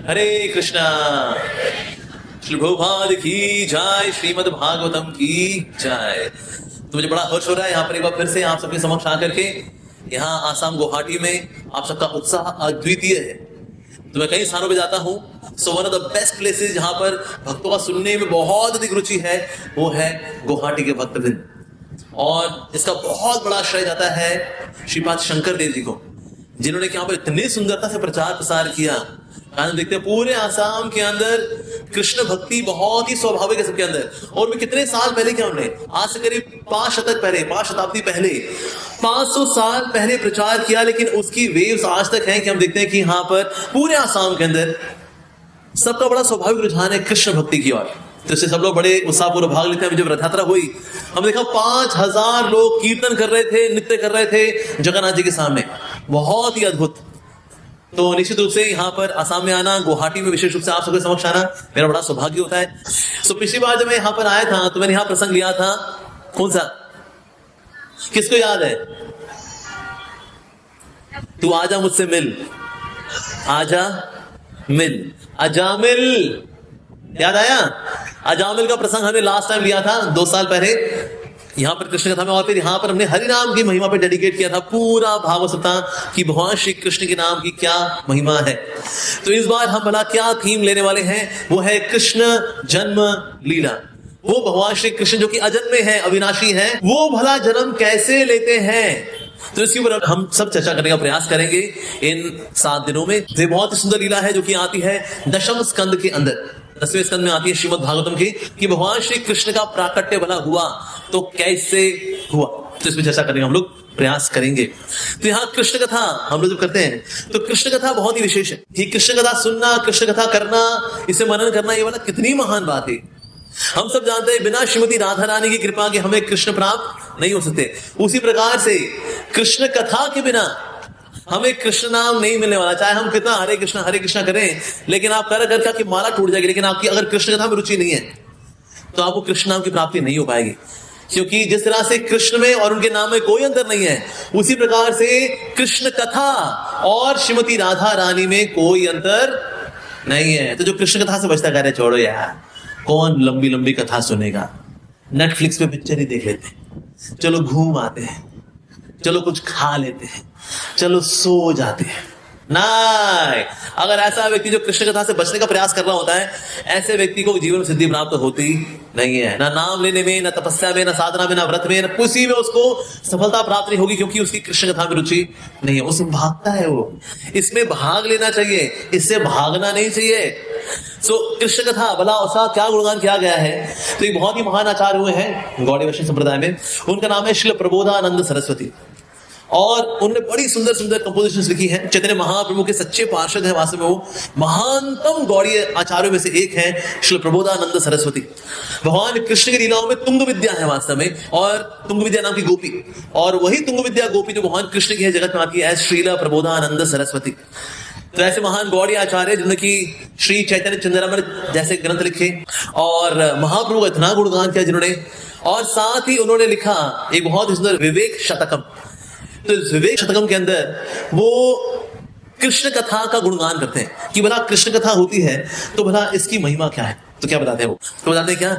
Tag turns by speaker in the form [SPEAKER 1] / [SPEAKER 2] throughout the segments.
[SPEAKER 1] हरे कृष्णा। श्री प्रभुपाद की जय, श्रीमद् भागवतम की जय। तो मुझे बड़ा हर्ष हो रहा है यहाँ पर एक बार फिर से आप सबके समक्ष आकर के। यहाँ आसाम गुवाहाटी में आप सबका उत्साह अद्वितीय है। तो मैं कई स्थानों पे जाता हूँ, so one of the best places जहाँ पर भक्तों का सुनने में बहुत अधिक रुचि है वो है गुवाहाटी के भक्तवृंद। और इसका बहुत बड़ा श्रेय जाता है श्रीपाद शंकर देव जी को, जिन्होंने यहाँ पर इतनी सुंदरता से प्रचार प्रसार किया। कारण देखते हैं पूरे आसाम के अंदर कृष्ण भक्ति बहुत ही स्वाभाविक है सबके अंदर। और भी कितने साल पहले क्या उन्होंने, आज से करीब 5 शतक पहले, 5 शताब्दी पहले, 500 साल पहले प्रचार किया, लेकिन उसकी वेव्स आज तक हैं कि हम देखते हैं कि यहाँ पर पूरे आसाम के अंदर सबका बड़ा स्वाभाविक रुझान है कृष्ण भक्ति की ओर। तो इससे सब लोग बड़े उत्साहपूर्वक भाग लेते हैं। जब रथ यात्रा हुई, हम देखा 5000 लोग कीर्तन कर रहे थे, नृत्य कर रहे थे जगन्नाथ जी के सामने, बहुत ही अद्भुत। तो निश्चित रूप से यहाँ पर आसाम में आना, गुवाहाटी में विशेष रूप से आप सबके समक्ष आना मेरा बड़ा सौभाग्य होता है। तो पिछली बार जब मैं यहाँ पर आया था तो मैंने यहाँ प्रसंग लिया था, कौन सा, किसको याद है? तू आजा मुझसे मिल, आजा मिल, अजामिल, याद आया? अजामिल का प्रसंग हमने लास्ट टाइम लिया था 2 साल पहले यहाँ पर कृष्ण कथा में। और फिर यहाँ पर हमने हरि नाम की महिमा पर डेडिकेट किया था पूरा भागवत सप्ताह कि भगवान श्री कृष्ण के नाम की क्या महिमा है। तो इस बार हम भला क्या थीम लेने वाले हैं, वो है कृष्ण जन्म लीला। वो भगवान श्री कृष्ण जो कि अजन्मे हैं, अविनाशी हैं, वो भला जन्म कैसे लेते हैं। तो इसके ऊपर हम सब चर्चा करने का प्रयास करेंगे इन 7 दिनों में। ये बहुत ही सुंदर लीला है जो कि आती है 10वें स्कंद के अंदर, 10वें स्कंद में आती है श्रीमद् भागवतम की, कि भगवान श्री कृष्ण का प्राकट्य भला हुआ तो कैसे हुआ। तो इसमें चर्चा करने का हम लोग प्रयास करेंगे। तो यहाँ कृष्ण कथा हम लोग जब करते हैं तो कृष्ण कथा बहुत ही विशेष है कि कृष्ण कथा सुनना, कृष्ण कथा करना, इसे मनन करना, ये वाला कितनी महान बात है। हम सब जानते हैं बिना श्रीमती राधा रानी की कृपा के हमें कृष्ण प्राप्त नहीं हो सकते। उसी प्रकार से कृष्ण कथा के बिना हमें कृष्ण नाम नहीं मिलने वाला। चाहे हम कितना हरे कृष्णा करें, लेकिन आप कर कर आपकी माला टूट जाएगी, लेकिन आपकी अगर कृष्ण कथा में रुचि नहीं है तो आपको कृष्ण नाम की प्राप्ति नहीं हो पाएगी। क्योंकि जिस तरह से कृष्ण में और उनके नाम में कोई अंतर नहीं है, उसी प्रकार से कृष्ण कथा और श्रीमती राधा रानी में कोई अंतर नहीं है। तो जो कृष्ण कथा से बचता कह रहे छोड़ो यार, कौन लंबी लंबी कथा सुनेगा, नेटफ्लिक्स पे पिक्चर ही देख लेते हैं, चलो घूम आते हैं, चलो कुछ खा लेते हैं, चलो सो जाते हैं। नहीं, अगर ऐसा व्यक्ति जो कृष्ण कथा से बचने का प्रयास कर रहा होता है, ऐसे व्यक्ति को जीवन में सिद्धि प्राप्त होती नहीं है। ना नाम लेने में, ना तपस्या में, ना साधना में, ना व्रत में, ना किसी में उसको सफलता प्राप्त नहीं होगी, क्योंकि उसकी कृष्ण कथा में रुचि नहीं है। उसमें भागता है वो। इसमें भाग लेना चाहिए, इससे भागना नहीं चाहिए। कृष्ण कथा भला उसका क्या गुणगान किया गया है। तो एक बहुत ही महान आचार्य हुए हैं गौड़ी वैष्णव संप्रदाय में, उनका नाम है श्रील प्रबोधानंद सरस्वती। और उन्होंने बड़ी सुंदर सुंदर कंपोजिशंस लिखी हैं। चैतन्य महाप्रभु के सच्चे पार्षद हैं, वास्तव में वो महानतम गौड़ी आचार्यों में से एक हैं श्री प्रबोधानंद सरस्वती। भगवान कृष्ण की लीलाओं में तुंग विद्या है वास्तव में, और तुंग विद्या नाम की गोपी, और वही तुंग विद्या गोपी जो भगवान कृष्ण की है जगत में आती है श्रील प्रबोधानंद सरस्वती। तो ऐसे महान गौड़ी आचार्य जिन्होंने की श्री चैतन्य चंद्रामृत जैसे ग्रंथ लिखे और महाप्रभु का इतना गुणगान किया जिन्होंने, और साथ ही उन्होंने लिखा एक बहुत ही सुंदर विवेक शतकम। तो इस विवेक शतकम के अंदर वो कृष्ण कथा का गुणगान करते हैं कि भला कृष्ण कथा होती है तो भला इसकी महिमा क्या है। तो क्या बताते हैं वो, तो बताते हैं क्या,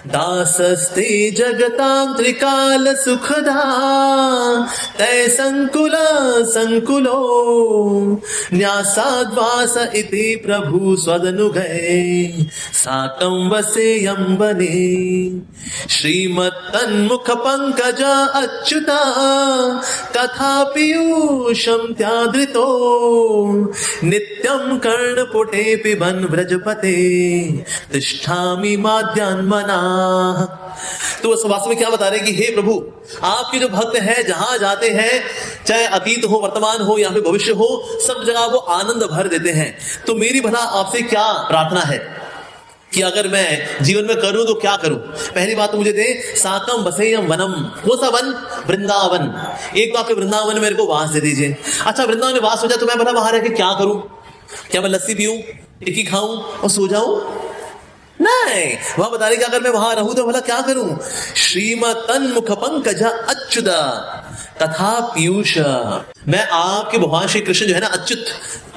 [SPEAKER 1] दासस्ते जगतांत्रिकाल सुखदा तय संकुलो न्यासाद्वास इति प्रभु स्वदनुगए साकं वसेयं बने श्रीमत्तन्मुख पंकज अच्युता कथा पीयूषं त्यादृतो नित्यं कर्णपुटे पिबन् व्रजपते तिष्ठामि माद्यान्मना। तो वास्तव में क्या बता रहे हैं कि हे प्रभु, आपके जो भक्त हैं जहां जाते हैं, चाहे अतीत हो, वर्तमान हो या फिर भविष्य हो, सब जगह वो आनंद भर देते हैं। तो मेरी भला आपसे क्या प्रार्थना है कि अगर मैं जीवन में करूं तो क्या करूं। पहली बात तो मुझे दे साकम वसेयम वनम, वो सा वन, वृंदावन। एक तो आपके वृंदावन में मेरे को वास दे दीजिए। अच्छा, वृंदावन में वास हो जाए तो मैं भला वहां रह के क्या करूं? क्या मैं लस्सी पीऊं, टिक्की खाऊं और सो जाऊं? नहीं, वहां बता रहे कि अगर मैं वहां रहूं तो भला क्या करूं। श्रीमतन मुख पंकज अच्युता कथा पीयूष। मैं आपके भगवान श्री कृष्ण जो है ना अच्युत,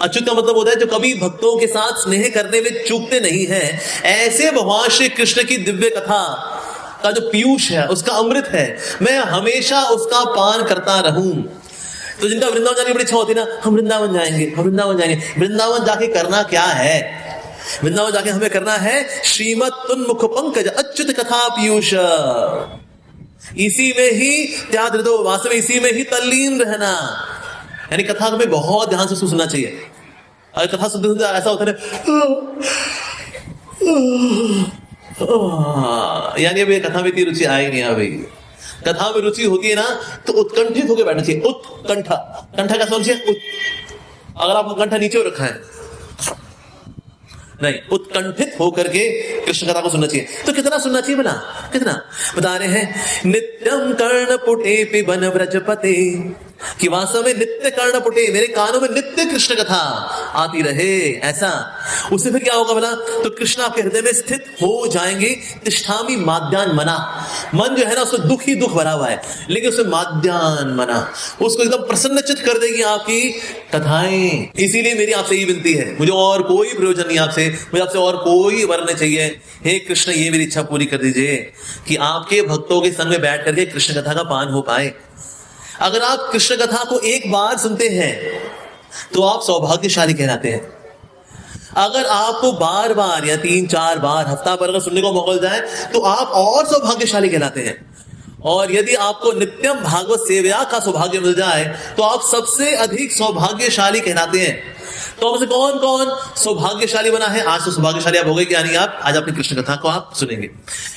[SPEAKER 1] अच्युत का मतलब होता है जो कभी भक्तों के साथ स्नेह करने में चूकते नहीं हैं, ऐसे भगवान श्री कृष्ण की दिव्य कथा का जो पीयूष है, उसका अमृत है, मैं हमेशा उसका पान करता रहूं। तो जिनका वृंदावन जाने की बड़ी इच्छा होती है ना, हम वृंदावन जाएंगे, हम वृंदावन जाएंगे। वृंदावन जाके करना क्या है? वृंदावन जाके हमें करना है श्रीमत तुन्मुख पंकज अच्युत कथा पीयूष। इसी में ही त्याग दो, वास्तव में इसी में ही तल्लीन रहना। यानी कथा को हमें बहुत ध्यान से सुनना चाहिए। अगर कथा सुनते सुनते ऐसा होता है यानी अभी कथा में इतनी रुचि आई नहीं। अभी कथा में रुचि होती है ना तो उत्कंठित होकर बैठना चाहिए। उत्कंठा, कंठा का समझिए, अगर आपको कंठा नीचे रखा है नहीं, उत्कंठित होकर के कृष्ण कथा को सुनना चाहिए। तो कितना सुनना चाहिए बना? कितना बता रहे हैं, नित्यम कर्णपुटे पिबन व्रजपते, कि वास्तव में नित्य कर्णपुटे, मेरे कानों में नित्य कृष्ण कथा आती रहे। ऐसा उससे फिर क्या होगा बोला? तो कृष्ण आपके हृदय में स्थित हो जाएंगे। तिष्ठामि माद्यान मना, मन जो है ना उसमें दुख ही दुख भरा हुआ है, लेकिन उसमें माद्यान मना, उसको एकदम प्रसन्नचित कर देगी आपकी कथाएं। इसीलिए मेरी आपसे यही विनती है, मुझे और कोई प्रयोजन नहीं आपसे, मुझे आपसे और कोई वर नहीं चाहिए। हे कृष्ण, ये मेरी इच्छा पूरी कर दीजिए कि आपके भक्तों के संग में बैठ करके कृष्ण कथा का पान हो पाए। अगर आप कृष्ण कथा को एक बार सुनते हैं तो आप सौभाग्यशाली कहलाते हैं। अगर आपको बार बार या 3-4 बार, हफ्ता भर अगर सुनने को मौका जाए तो आप और सौभाग्यशाली कहलाते हैं। और यदि आपको नित्यम भागवत सेवा का सौभाग्य मिल जाए तो आप सबसे अधिक सौभाग्यशाली कहलाते हैं। तो आपसे कौन कौन सौभाग्यशाली बना है? आज तो सौभाग्यशाली आप हो गए, यानी आप आज अपनी कृष्ण कथा को आप सुनेंगे।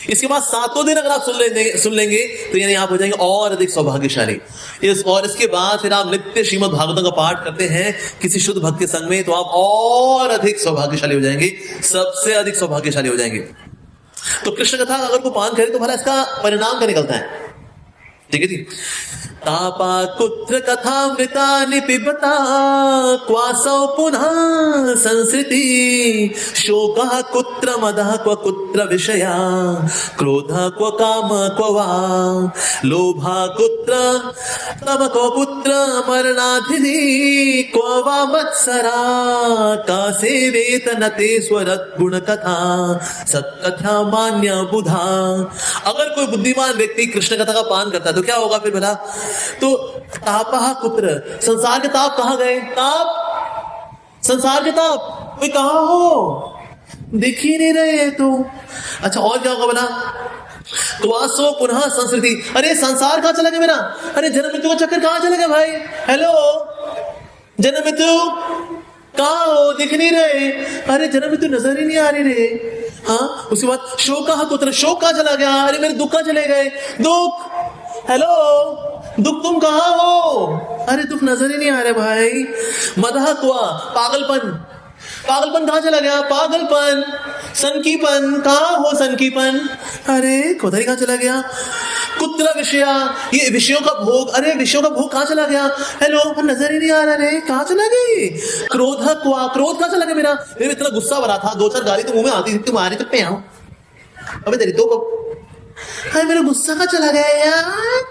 [SPEAKER 1] इसके बाद 7 दिन अगर आप सुन लेंगे तो यानी आप हो जाएंगे और अधिक सौभाग्यशाली। और इसके बाद फिर आप नित्य श्रीमद् भागवतम का पाठ करते हैं किसी शुद्ध भक्त के संग में, तो आप और अधिक सौभाग्यशाली हो जाएंगे, सबसे अधिक सौभाग्यशाली हो जाएंगे। तो कृष्ण कथा अगर को पान करे तो भला इसका परिणाम क्या निकलता है? ठीक है जी। तापा कुत्र कथामृतानि पिबता, क्वासौ पुनः संसृति, शोकः कुत्र मदः क्व कुत्र विषया, क्रोधः क्व काम क्व वा, लोभः कुत्र तम क्व पुत्र मरणाधिनि, क्व वा मत्सरा, का सेवेत न ते स्वरत गुण कथा, सत्कथा मान्य बुधा। अगर कोई बुद्धिमान व्यक्ति कृष्ण कथा का पान करता है तो क्या होगा फिर भला? तो तापहा कुत्र, संसार के ताप कहां गए? ताप, संसार के ताप वे कहां हो? दिख ही नहीं रहे तो। अच्छा, और क्या होगा बोला? क्वासो पुनः संस्कृति, अरे संसार कहां चला गया मेरा? अरे जन्म मृत्यु का चक्कर कहां चला गया भाई? हेलो, जन्म मृत्यु कहां हो? दिख नहीं रहे। अरे जन्म मृत्यु नजर ही नहीं आ रही रे। हाँ, उसके बाद शोक कहां कुत्र, शोक कहां चला गया? अरे मेरे दुख कहां चले गए? दुख, हेलो, दुख तुम कहां हो? अरे दुख नजर ही नहीं आ रहे भाई। मदह कुआ, पागलपन, पागलपन कहां चला गया? पागलपन, सनकीपन, कहां हो सनकीपन? अरे खोदरी कहां चला गया? कुत्र विषया, ये विषयों का भोग, अरे विषयों का भोग कहां चला गया? हेलो, नजर ही नहीं आ रहा रे, कहां चला गई? क्रोध कुआ, क्रोध कहां चला गया मेरा? मेरे इतना गुस्सा भरा था, 2-4 गाली तो मुंह में आती थी, तुम्हारी तो पे आओ, अबे तेरी तो अरे मेरा गुस्सा कहां चला गया यार?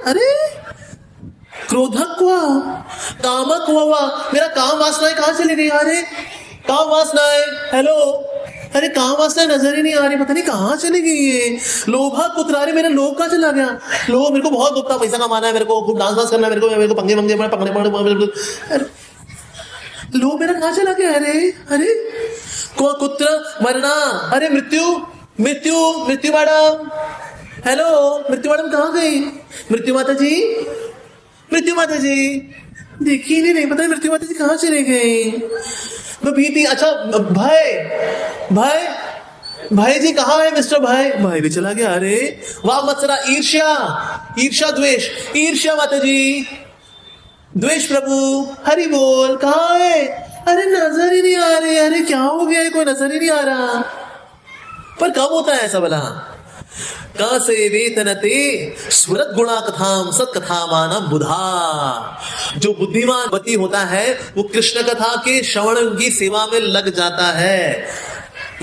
[SPEAKER 1] अरे क्रोधक हुआ, कामक हुआ, मेरा काम वासनाएं कहां चली गई? अरे काम वासनाएं, हेलो, अरे काम वासनाएं नजर ही नहीं आ रही, पता नहीं कहां चली गई ये। लोभा कुत्र, अरे मेरा लोभ कहां चला गया? लोभ, मेरे को बहुत दुखता, पैसा कमाना है, मेरे को खूब डांस करना है, मेरे को पंगे पकड़े, लोभ मेरा कहां चला गया? अरे कुत्र मरना, अरे मृत्यु, मृत्यु, मृत्यु मैडम, हेलो, मृत्यु मैडम कहां गई? मृत्यु माता जी, मृत्यु माता जी देखी नहीं, पता है मृत्यु माता जी कहां चले गई? मैं भीती। अच्छा भाई, भाई, भाई जी कहां है? मिस्टर भाई, भाई भी चला गया। अरे वाह मत्सरा, ईर्ष्या, ईर्ष्या द्वेष, ईर्ष्या माता जी, द्वेष प्रभु, हरि बोल, कहां है? अरे नजर ही नहीं आ रहे। अरे क्या हो गया? कोई नजर ही नहीं आ रहा। पर कब होता है ऐसा भला? का से वेतनते स्मृत गुणा कथाम सत्कथा मानम बुधा। जो बुद्धिमान व्यक्ति होता है वो कृष्ण कथा के श्रवण की सेवा में लग जाता है।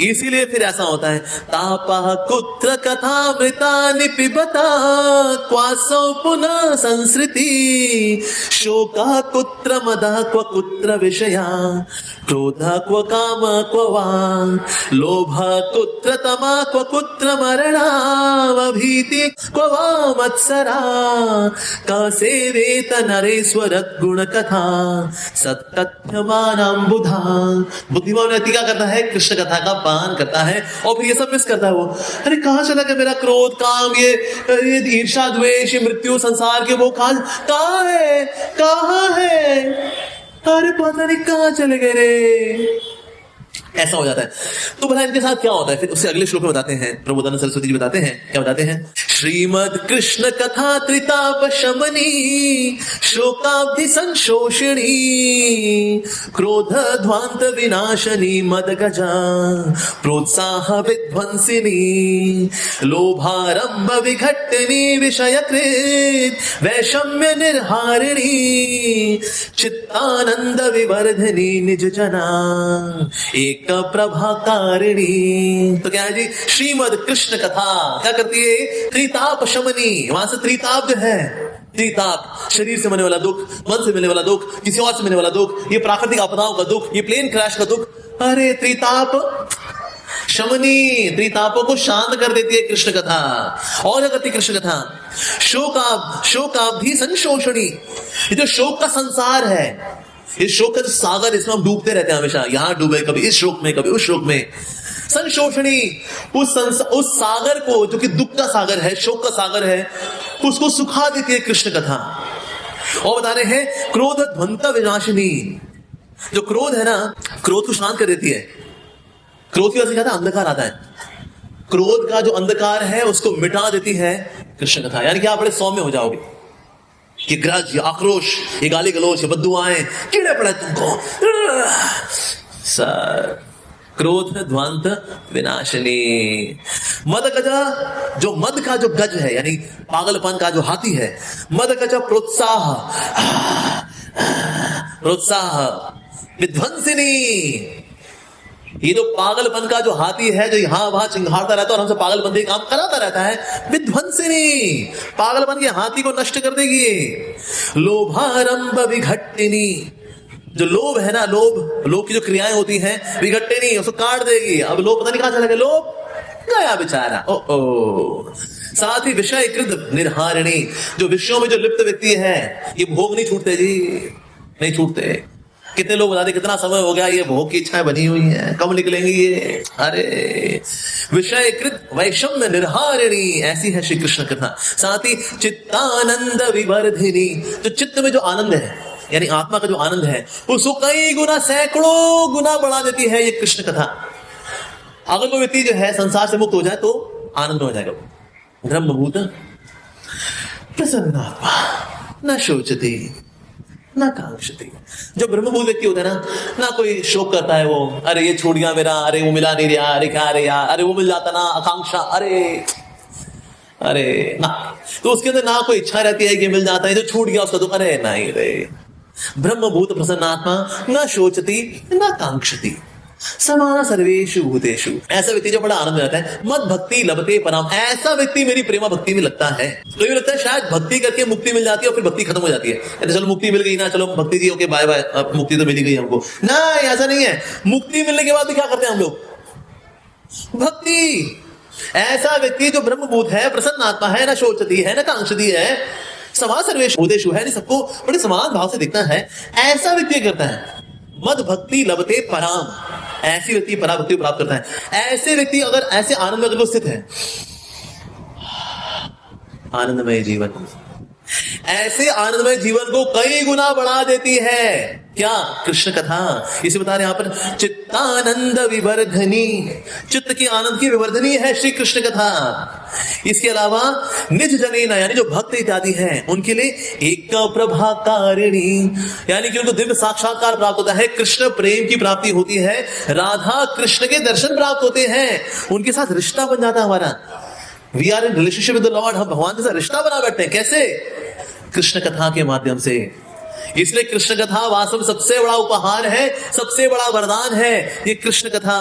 [SPEAKER 1] इसीलिए फिर ऐसा होता है, तापः कुत्र कथामृतानि पिबता क्वासौ पुनः संसृति, शोकः कुत्र मदः क्व कुत्र विषया, क्रोधः क्व कामः क्व वा, लोभः कुत्र तमः क्व कुत्र मरणावभीतिः क्व वा मत्सरा, क सेवेत नरेश्वरत् गुणकथा सत्कथ्यमानं बुधा। बुद्धिमान व्यक्ति क्या करता है? कृष्ण कथा का पान करता है और फिर ये सब मिस करता है। वो अरे कहां चला गया मेरा क्रोध, काम, ये ईर्ष्या, द्वेष, मिर्त्यु, संसार के वो कहां है? अरे पता नहीं कहां चले गए रे। ऐसा हो जाता है। तो भला इनके साथ क्या होता है? फिर उससे अगले श्लोक में बताते हैं, प्रबोधानंद सरस्वती जी बताते हैं, क्या बताते हैं? श्रीमद कृष्ण कथा त्रिताप शमनी शोकाब्धि संशोषणी क्रोध ध्वांत विनाशनी मद गजा प्रोत्साह विध्वंसिनी लोभारंभ विघट्टिनी विषयकृत वैषम्य निर्हारिणी चित्तानंद विवर्धनी निज जना एक प्रभाकारिणी। तो क्या है जी? श्रीमद कृष्ण कथा क्या करती है? त्रिताप शमनी। वहां से त्रिताप जो है, त्रिताप शरीर से मिलने वाला दुख, मन से मिलने वाला दुख, किसी और से मिलने वाला दुख, ये प्राकृतिक आपदाओं का दुख, ये प्लेन क्रैश का दुख, अरे त्रिताप शमनी, त्रितापों को शांत कर देती है कृष्ण कथा। और क्या करती है कृष्ण कथा? शोकाब्धि संशोषणी। ये जो शोक का संसार है, इस शोक का जो सागर, इसमें हम डूबते रहते हैं हमेशा, यहां डूबे, कभी इस शोक में, कभी उस शोक में। संशोषणी, उस सागर को जो कि दुख का सागर है, शोक का सागर है, उसको सुखा देती है कृष्ण कथा। और बता रहे हैं क्रोध ध्वंत विनाशिनी। जो क्रोध है ना, क्रोध को शांत कर देती है। क्रोध की वजह से क्या था? अंधकार आता है। क्रोध का जो अंधकार है उसको मिटा देती है कृष्ण कथा। यानी कि आप बड़े सौम्य हो जाओगे। ये ग्रज, ये आक्रोश, ये गाली गलोच, ये बद्दुआएं कीड़े पड़े तुमको। सर क्रोध ध्वांत विनाशनी। मद गजा, जो मद का जो गज है, यानी पागलपन का जो हाथी है, मद गजा प्रोत्साह विध्वंसिनी। ये जो पागलपन का जो हाथी है, जो यहां वहां चिंघाड़ता रहता है और हमसे पागलपन के काम कराता रहता है, विध्वंसिनी, पागलपन के हाथी को नष्ट कर देगी। लोभारंभ विघट्टिनी, जो लोभ है ना, लोभ की जो क्रियाएं होती हैं, विघट्टिनी, उसको काट देगी। अब लोभ पता नहीं कहां चला गया, लोभ गया बेचारा। ओ साथ ही विषयकृत निर्हारिणी, जो विषयों में जो लिप्त व्यक्ति है, ये भोग नहीं छूटते जी, नहीं छूटते। कितने लोग बताते कितना समय हो गया, ये भोग की इच्छाएं बनी हुई हैं, कब निकलेंगी ये? अरे विषयकृत वैषम्य निर्हारिणी, ऐसी है श्री कृष्ण कथा। साथ ही चित्तानंद विवर्धिनी, जो चित्त में जो आनंद है, यानी आत्मा का जो आनंद है, उसको कई गुना, सैकड़ों गुना बढ़ा देती है ये कृष्ण कथा। अगर कोई व्यक्ति जो है संसार से मुक्त हो जाए तो आनंद हो जाएगा। ब्रह्मभूत प्रसन्नात्मा न शोचती ना कांक्षती। जो ब्रह्मभूत व्यक्ति होता है ना कोई शोक करता है वो, अरे ये छूट गया मेरा, अरे वो मिला नहीं रहा, अरे क्या, अरे यार, अरे वो मिल जाता ना, आकांक्षा, अरे ना, तो उसके अंदर ना कोई इच्छा रहती है कि मिल जाता है, जो छूट गया उसका दुख, अरे नहीं रे। ब्रह्मभूत प्रसन्नात्मा न शोचती न कांक्षती समान सर्वेषु भूतेषु। ऐसा व्यक्ति जो बड़ा आनंद आता है। मद भक्ति लभते पराम, ऐसा व्यक्ति मेरी प्रेमा भक्ति में लगता है। तो ये लगता है शायद भक्ति करके मुक्ति मिल जाती है और फिर भक्ति खत्म हो जाती है। चलो मुक्ति मिल गई ना, चलो भक्ति जी ओके बाय बाय, मुक्ति तो मिल गई हमको। ना, ऐसा नहीं है। मुक्ति मिलने के बाद भी क्या करते हैं हम लोग? भक्ति। ऐसा व्यक्ति जो ब्रह्मभूत है, प्रसन्न आत्मा है, न शोचती है न कांक्षती है, समान सर्वेषु भूतेषु है, सबको बड़े समान भाव से दिखता है, ऐसा व्यक्ति करता है। मद भक्ति लभते पराम, ऐसी व्यक्ति पराभक्ति प्राप्त करता है। ऐसे व्यक्ति अगर ऐसे आनंद में अगर स्थित है, आनंदमय जीवन, ऐसे आनंदमय जीवन को कई गुना बढ़ा देती है। क्या? कृष्ण कथा। इसे बता रहे यहां पर चित्तानंद विवर्धनी, चित्त की आनंद की विवर्धनी है श्री कृष्ण कथा। इसके अलावा निज जनेना, यानी जो भक्त इत्यादि हैं उनके लिए एक प्रभाकारिणी, यानी कि उनको दिव्य साक्षात्कार प्राप्त होता है, कृष्ण प्रेम की प्राप्ति होती है, राधा कृष्ण के दर्शन प्राप्त होते हैं, उनके साथ रिश्ता बन जाता है हमारा। We are in relationship with the Lord, हम भगवान के साथ रिश्ता बना बैठते हैं। कैसे? कृष्ण कथा के माध्यम से। इसलिए कृष्ण कथा वास्तव में सबसे बड़ा उपहार है, सबसे बड़ा वरदान है ये कृष्ण कथा।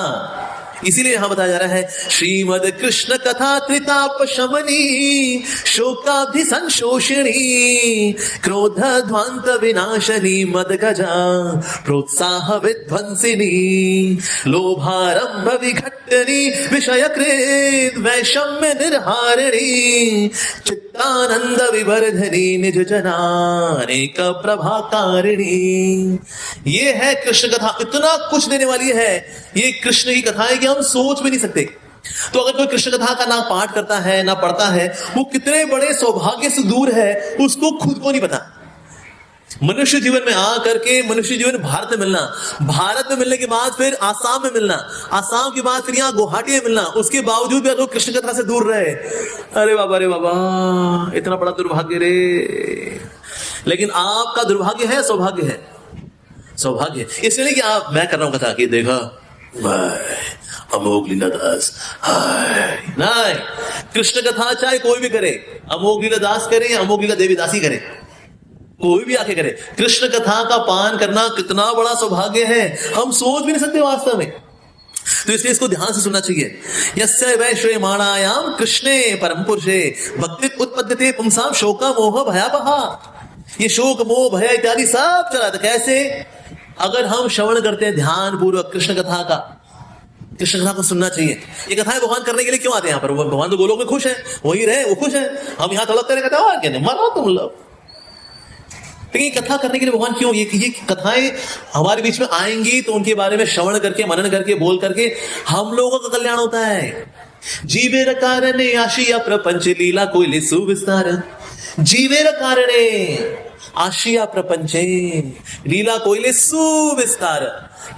[SPEAKER 1] इसीलिए यहां बताया जा रहा है श्रीमद कृष्ण कथा त्रिताप शमनी शोकाभि संशोषिणी क्रोध ध्वांत विनाशनी मद गजा प्रोत्साह विध्वंसिनी लोभारंभ विघटनी विषय कृत वैषम्य निर्हारिणी चित्तानंद विवर्धनी निज जनानेक प्रभाकारिणी। ये है कृष्ण कथा, इतना कुछ देने वाली है ये कृष्ण की कथा है कि हम सोच भी नहीं सकते। तो अगर कोई कृष्ण कथा का ना पाठ करता है ना पढ़ता है, वो कितने बड़े सौभाग्य से दूर है उसको खुद को नहीं पता। मनुष्य जीवन में आ करके मनुष्य जीवन भारत में मिलना, भारत में मिलने के बाद फिर आसाम में मिलना, आसाम के बाद फिर यहाँ गुवाहाटी में मिलना, उसके बावजूद भी अगर कृष्ण कथा से दूर रहे, अरे बाबा इतना बड़ा दुर्भाग्य रे। लेकिन आपका दुर्भाग्य है सौभाग्य है, सौभाग्य इसलिए नहीं कि आप मैं कर रहा हूं कथा कि देखा अमोघ लीलादास नहीं, कृष्ण कथा चाहे कोई भी करे, अमोघ लीलादास करे, अमोघ लीला देवीदासी करे, कोई भी आके करे, कृष्ण कथा का पान करना कितना बड़ा सौभाग्य है, हम सोच भी नहीं सकते वास्तव में। तो इसलिए इसको ध्यान से सुनना चाहिए। यस्य वैश्रेमाणायाम कृष्णे परम पुरुषे भक्ति उत्पद्यते पुंसाम शोक मोह भयावहा। ये शोक मोह भय इत्यादि सब चला था। कैसे? अगर हम श्रवण करते हैं ध्यान पूर्वक कृष्ण कथा का, कृष्ण कथा को सुनना चाहिए। ये कथाएं भगवान करने के लिए क्यों आते हैं यहाँ पर? भगवान तो गोलोक में खुश है, वही रहे, वो खुश है, हम यहाँ तड़पते रहे कथा क्या नहीं मरो तुम लोग। लेकिन ये कथा करने के लिए भगवान क्यों? ये कथाएं हमारे बीच में आएंगी तो उनके बारे में श्रवण करके मनन करके बोल करके हम लोगों का कल्याण होता है। जीवेर कारणे आशिया प्रपंच लीला कोइले सुविस्तार, जीवेर कारणे आशिया प्रपंचे लीला कोइले सुविस्तार।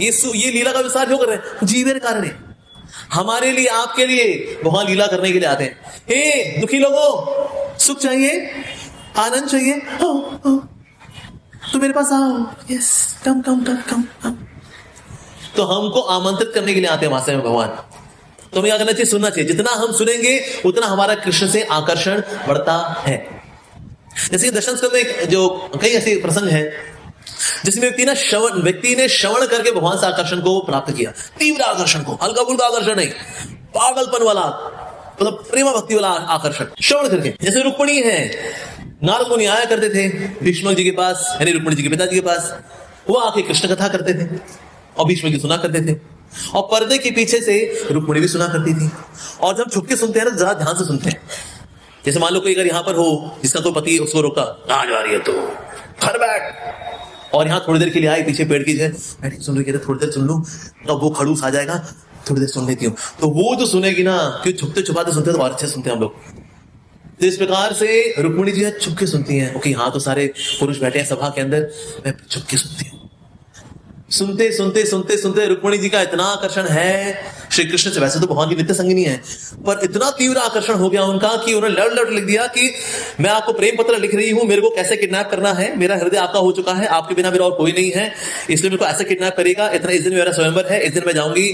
[SPEAKER 1] ये लीला का विस्तार क्यों कर रहे हैं? जीवेर कारणे, हमारे लिए आपके लिए भगवान लीला करने के लिए आते हैं। हे दुखी लोगों, सुख चाहिए, आनंद चाहिए, तो मेरे पास आओ, यस कम कम कम कम कम। तो हमको आमंत्रित करने के लिए आते हैं वास्तव में भगवान। तो हमें क्या करना चाहिए? सुनना चाहिए। जितना हम सुनेंगे उतना हमारा कृष्ण से आकर्षण बढ़ता है। जैसे दर्शन स्कंद में जो कई ऐसे प्रसंग हैं जिसमें व्यक्ति ने श्रवण करके भगवान से आकर्षण को प्राप्त किया, तीव्र आकर्षण को, हल्का फुल्का आकर्षण नहीं, पागलपन वाला, मतलब प्रेमा भक्ति वाला आकर्षण श्रवण करके। जैसे रुक्मिणी है, नारद मुनि आया करते थे भीष्म जी के पास, यानी रुक्मिणी जी के पिताजी के पास, वो आके कृष्ण कथा करते थे और भीष्म जी सुना करते थे, और पर्दे के पीछे से रुक्मिणी भी सुना करती थी। और जब छुप के सुनते हैं ना, जरा ध्यान से सुनते हैं। जैसे मान लो कोई अगर यहाँ पर हो जिसका कोई पति उसको रोका, कहाँ जा रही है तो घर बैठ, और यहाँ थोड़ी देर के लिए आई पीछे पेड़ की जगह सुन रही, थोड़ी देर सुन लूं, तो वो खड़ूस आ जाएगा, थोड़ी देर सुन लेती हूँ, तो वो जो सुनेगी ना, क्यों छुपते छुपाते सुनते तो और अच्छे सुनते हैं हम लोग। तो इस प्रकार से रुक्मिणी जी छुप के सुनती हैं। ओके, हाँ तो सारे पुरुष बैठे हैं सभा के अंदर, मैं छुप के सुनती हूँ। सुनते सुनते सुनते सुनते रुक्मिणी जी का इतना आकर्षण है श्री कृष्ण से। वैसे तो भगवान की नित्य संगिनी है, पर इतना तीव्र आकर्षण हो गया उनका कि उन्होंने लड़ लिख दिया कि मैं आपको प्रेम पत्र लिख रही हूँ, मेरे को कैसे किडनैप करना है, मेरा हृदय आपका हो चुका है, आपके बिना मेरा और कोई नहीं है, इसलिए मेरे को ऐसे किडनैप करेगा। इतना इस दिन मेरा स्वयंवर है, इस दिन मैं जाऊंगी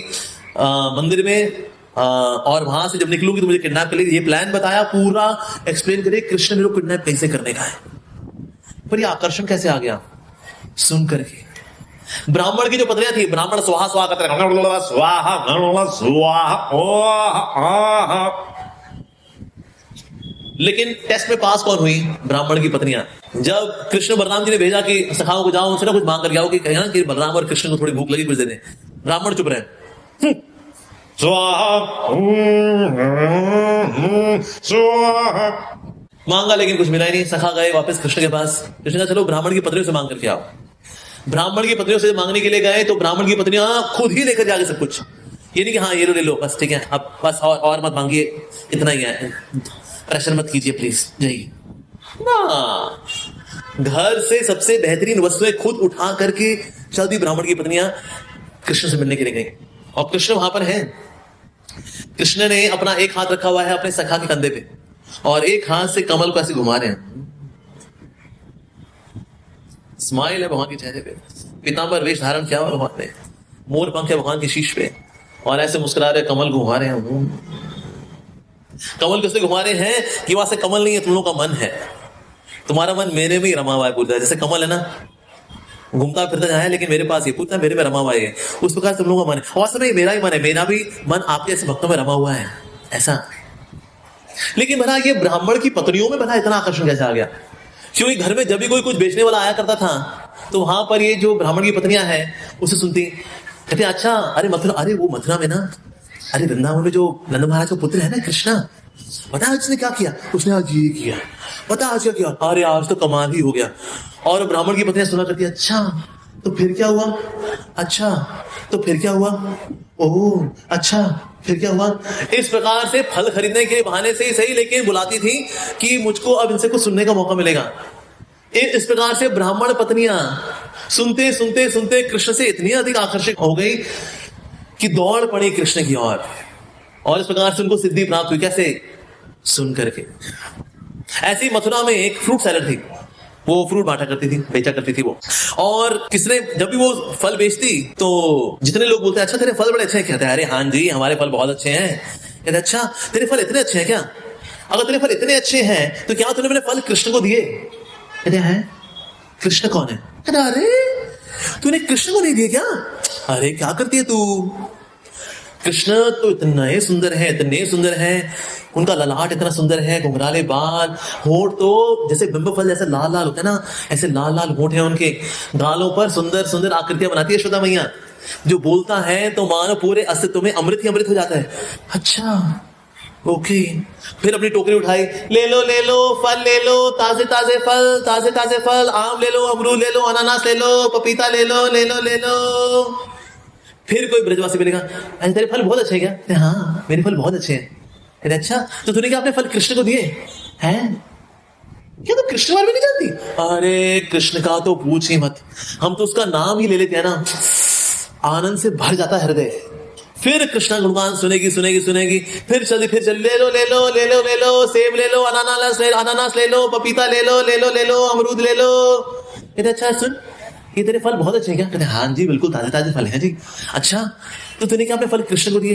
[SPEAKER 1] मंदिर में, और वहां से जब निकलूंगी तो मुझे किडनैप कर लेगी। ये प्लान बताया, पूरा एक्सप्लेन करे कृष्ण मेरे को किडनैप कैसे करने का है। पर ये आकर्षण कैसे आ गया? सुन करके। ब्राह्मण की जो पत्नियां थी, ब्राह्मण स्वाहा स्वाहा करते रहे, स्वाहा स्वाहा, लेकिन टेस्ट में पास कौन हुई? ब्राह्मण की पत्नियां। जब कृष्ण बलराम जी ने भेजा कि सखाओं को जाओ उनसे ना कुछ मांग कर आओ, कि कहना कि बलराम और कृष्ण को थोड़ी भूख लगी, कुछ दे दें, ब्राह्मण चुप रहे। मांगा लेकिन कुछ मिला ही नहीं। सखा गए वापस कृष्ण के पास, कृष्ण का चलो ब्राह्मण की पत्नियों से मांग करके आओ। ब्राह्मण की पत्नियों से मांगने के लिए गए तो ब्राह्मण की पत्नियां खुद ही लेकर जाके सब कुछ, ये नहीं कि हाँ ये लो ले लो बस ठीक है, अब बस और मत मांगिए, इतना ही है, प्रेशर मत कीजिए प्लीज, जाइए ना। घर से सबसे बेहतरीन वस्तुएं खुद उठा करके चलती ब्राह्मण की पत्नियां कृष्ण से मिलने के लिए गई, और कृष्ण वहां पर हैं। कृष्ण ने अपना एक हाथ रखा हुआ है अपने सखा के कंधे पे, और एक हाथ से कमल को ऐसे घुमा रहे हैं। स्माइल है भगवान के चेहरे पे, पीतांबर वेश धारण किया हुआ भगवान ने, मोर पंख है भगवान के शीश पे, और ऐसे मुस्कुरा रहे, कमल घुमा रहे हैं। कमल किससे घुमा रहे हैं कि वहां से कमल नहीं है, तुम लोगों का मन है, तुम्हारा मन मेरे में ही रमा हुआ है पूरा। जैसे कमल है ना, घूमता फिरता जाए, लेकिन मेरे पास ये पूछता मेरे में रमा हुआ है। उस प्रकार तुम लोगों का मन है, और समय मेरा ही मन है, मेरा भी मन आपके ऐसे भक्तों में रमा हुआ है, ऐसा। लेकिन भला ये ब्राह्मण की पत्नियों में भला इतना आकर्षण कैसे आ गया? क्योंकि घर में जब भी कोई कुछ बेचने वाला आया करता था, तो वहां पर ये जो ब्राह्मण की पत्नियां हैं उसे सुनती, कहते अच्छा, अरे मथुरा, अरे वो मथुरा में ना, अरे वृंदावन में जो नंद महाराज का पुत्र है ना कृष्णा, पता उसने क्या किया, उसने आज ये किया, पता आज क्या किया, अरे आज तो कमाल ही हो गया। और ब्राह्मण की पत्नियां सुना करती, अच्छा तो फिर क्या हुआ, अच्छा तो फिर क्या हुआ, ओह अच्छा फिर क्या हुआ। इस प्रकार से फल खरीदने के बहाने से ही सही, लेकिन बुलाती थी कि मुझको अब इनसे कुछ सुनने का मौका मिलेगा। इस प्रकार से ब्राह्मण पत्नियां सुनते सुनते सुनते कृष्ण से इतनी अधिक आकर्षित हो गई कि दौड़ पड़ी कृष्ण की ओर, और इस प्रकार से उनको सिद्धि प्राप्त हुई। कैसे? सुन करके। ऐसी मथुरा में एक फ्रूट सेलर थी, वो फ्रूट बांटा करती थी, बेचा करती थी वो। और किसने जब भी वो फल बेचती तो जितने लोग बोलते हैं अच्छा तेरे फल बड़े अच्छे हैं, कहते हैं अरे हाँ जी हमारे फल बहुत अच्छे हैं। कहते अच्छा तेरे फल इतने अच्छे हैं क्या? अगर तेरे फल इतने अच्छे हैं तो क्या तूने मेरे फल कृष्ण को दिए? कहते हैं कृष्ण कौन है? कहते अरे तूने कृष्ण को नहीं दिए क्या? अरे क्या करती है तू? कृष्ण तो इतने सुंदर है, इतने सुंदर है, उनका ललाट इतना सुंदर है, घुंघराले बाल, होंठ तो जैसे बिंब फल जैसे लाल लाल होते हैं ना, ऐसे लाल लाल होंठ है उनके, गालों पर सुंदर सुंदर आकृतियां बनाती है यशोदा मैया। जो बोलता है तो मानो पूरे अस्तित्व में अमृत ही अमृत हो जाता है। अच्छा ओके, फिर अपनी टोकरी उठाई, ले लो फल ले लो, ताजे ताजे फल, आम ले लो, अमरूद ले लो, अनानास ले लो, पपीता ले लो। फिर कोई ब्रजवासी बोलेगा तेरे फल बहुत अच्छे हैं क्या? हाँ मेरे फल बहुत अच्छे हैं। कहते अच्छा तो तूने क्या अपने फल कृष्ण को दिए हैं? क्या तो कृष्ण बारे में नहीं जानती? अरे कृष्ण का तो पूछ ही मत, हम तो उसका नाम ही ले लेते हैं ना, आनंद से भर जाता है हृदय। फिर कृष्णा गुणगान सुनेगी, फिर चल ले लो, सेब ले लो, अनानास ले लो, पपीता ले लो, अमरूद ले लो। कहते अच्छा सुन, ये तेरे फल बहुत अच्छे हैं क्या? कहते हाँ जी बिल्कुल ताजे ताजे फल हैं जी। अच्छा तो तूने क्या अपने फल कृष्ण को दिए?